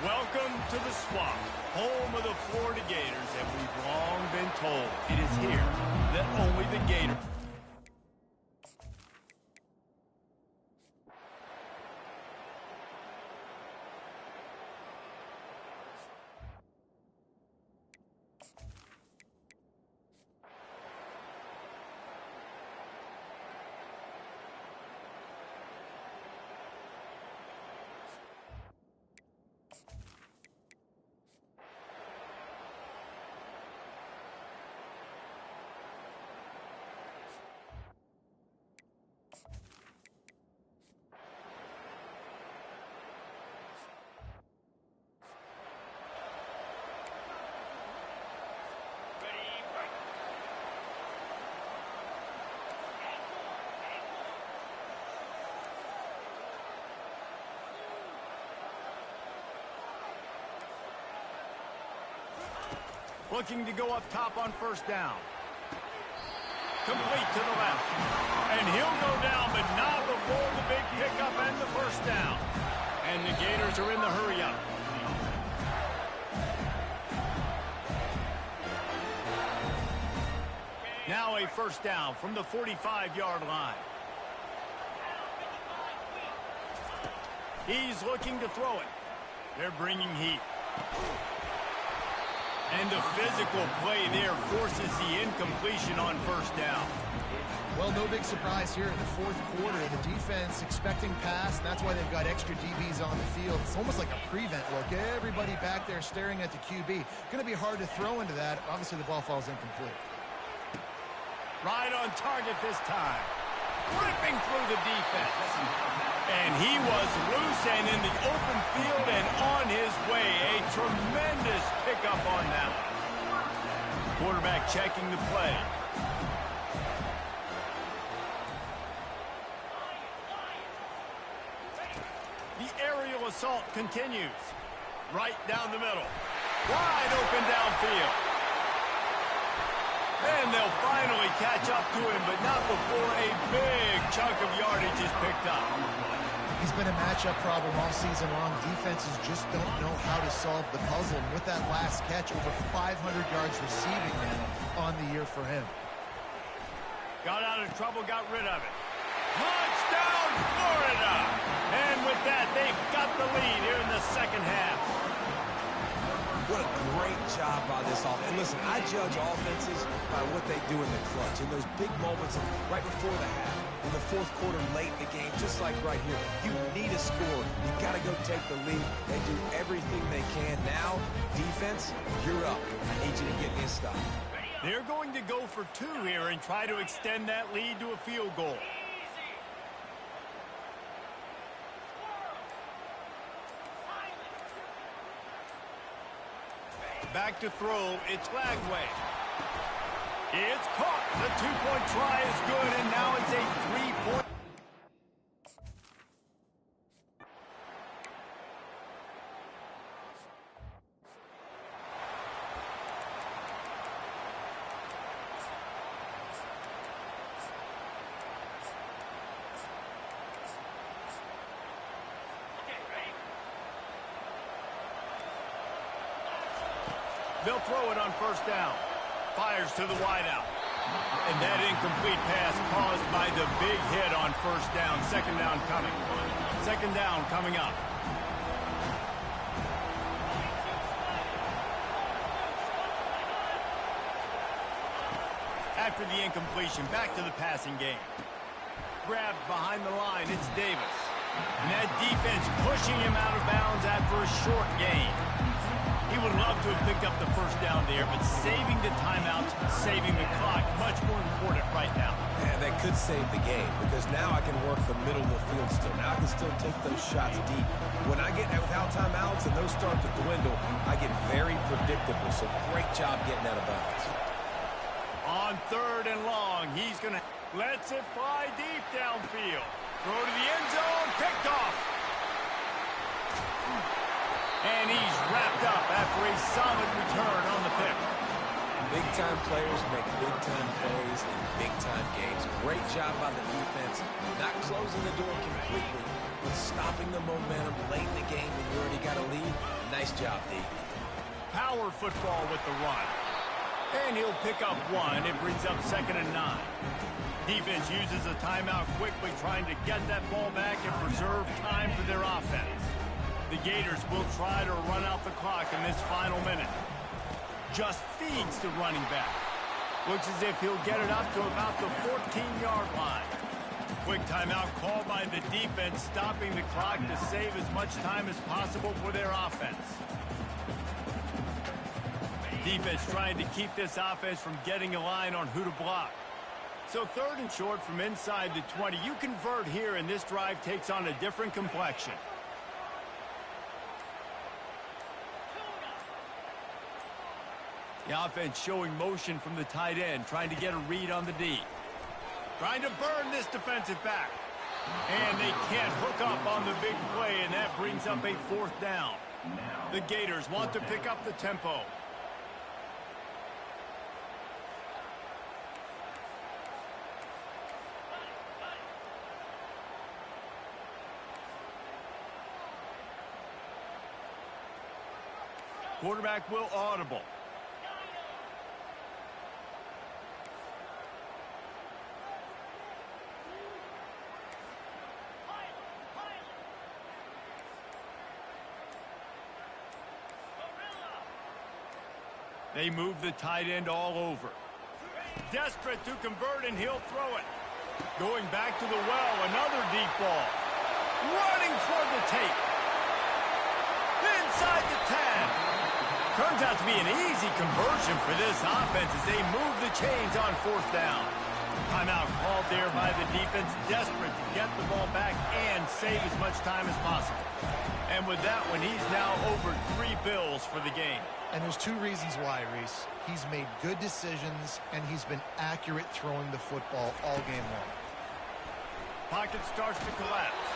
Welcome to the Swamp, home of the Florida Gators, and we've long been told it is here that only the Gators. Looking to go up top on first down. Complete to the left. And he'll go down, but not before the big pickup and the first down. And the Gators are in the hurry up. Now a first down from the 45-yard line. He's looking to throw it. They're bringing heat. And the physical play there forces the incompletion on first down. Well, no big surprise here in the fourth quarter. The defense expecting pass. That's why they've got extra DBs on the field. It's almost like a prevent look. Everybody back there staring at the QB. Going to be hard to throw into that. Obviously, the ball falls incomplete. Right on target this time. Ripping through the defense. And he was loose and in the open field and on his way. A tremendous pickup on that one. Quarterback checking the play. The aerial assault continues. Right down the middle. Wide open downfield. And they'll finally catch up to him, but not before a big chunk of yardage is picked up. He's been a matchup problem all season long. Defenses just don't know how to solve the puzzle. And with that last catch, over 500 yards receiving now on the year for him. Got out of trouble, got rid of it. Touchdown, Florida! And with that, they've got the lead here in the second half. What a great job by this offense. And listen, I judge offenses by what they do in the clutch. In those big moments right before the half, in the fourth quarter, late in the game, just like right here. You need a score. You got to go take the lead and do everything they can. Now, defense, you're up. I need you to get me a stop. They're going to go for two here and try to extend that lead to a field goal. Back to throw, it's Lagway. It's caught. The two-point try is good, and now it's a three-point. They'll throw it on first down. Fires to the wideout. And that incomplete pass caused by the big hit on first down. Second down coming. Second down coming up. After the incompletion, back to the passing game. Grabbed behind the line, it's Davis. And that defense pushing him out of bounds after a short gain. He would love to have picked up the first down there, but saving the timeouts, saving the clock, much more important right now. And that could save the game, because now I can work the middle of the field still. Now I can still take those shots deep. When I get without timeouts and those start to dwindle, I get very predictable. So great job getting out of bounds. On third and long, he's going to lets it fly deep downfield. Throw to the end zone, picked off. And he's wrapped up after a solid return on the pick. Big-time players make big-time plays in big-time games. Great job by the defense, not closing the door completely, but stopping the momentum late in the game when you already got a lead. Nice job, D. Power football with the run. And he'll pick up one. It brings up 2nd and 9. Defense uses a timeout quickly, trying to get that ball back and preserve time for their offense. The Gators will try to run out the clock in this final minute. Just feeds the running back. Looks as if he'll get it up to about the 14-yard line. Quick timeout called by the defense, stopping the clock to save as much time as possible for their offense. Defense trying to keep this offense from getting a line on who to block. So 3rd and short from inside the 20. You convert here, and this drive takes on a different complexion. The offense showing motion from the tight end, trying to get a read on the D. Trying to burn this defensive back. And they can't hook up on the big play, and that brings up a 4th down. The Gators want to pick up the tempo. Quarterback will audible. They move the tight end all over. Desperate to convert, and he'll throw it. Going back to the well, another deep ball. Running toward the tape. Inside the 10. Turns out to be an easy conversion for this offense as they move the chains on 4th down. Timeout called there by the defense, desperate to get the ball back and save as much time as possible. And with that one, he's now over 3 bills for the game. And there's 2 reasons why, Reese. He's made good decisions, and he's been accurate throwing the football all game long. Pocket starts to collapse.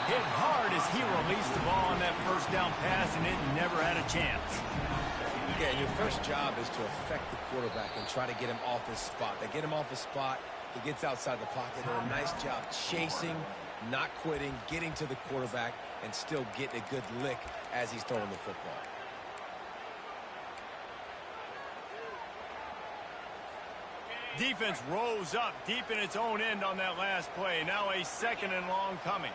Hit hard as he released the ball on that 1st down pass, and it never had a chance. Yeah, your first job is to affect the quarterback and try to get him off his spot. They get him off his spot, he gets outside the pocket. They do a nice job chasing, not quitting, getting to the quarterback, and still getting a good lick as he's throwing the football. Defense rose up deep in its own end on that last play. Now a 2nd and long coming.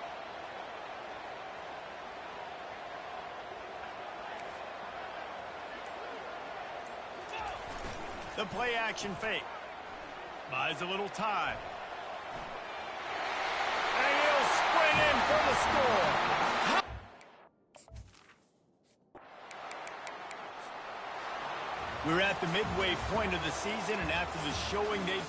The play action fake. Buys a little time. And he'll sprint in for the score. We're at the midway point of the season, and after the showing they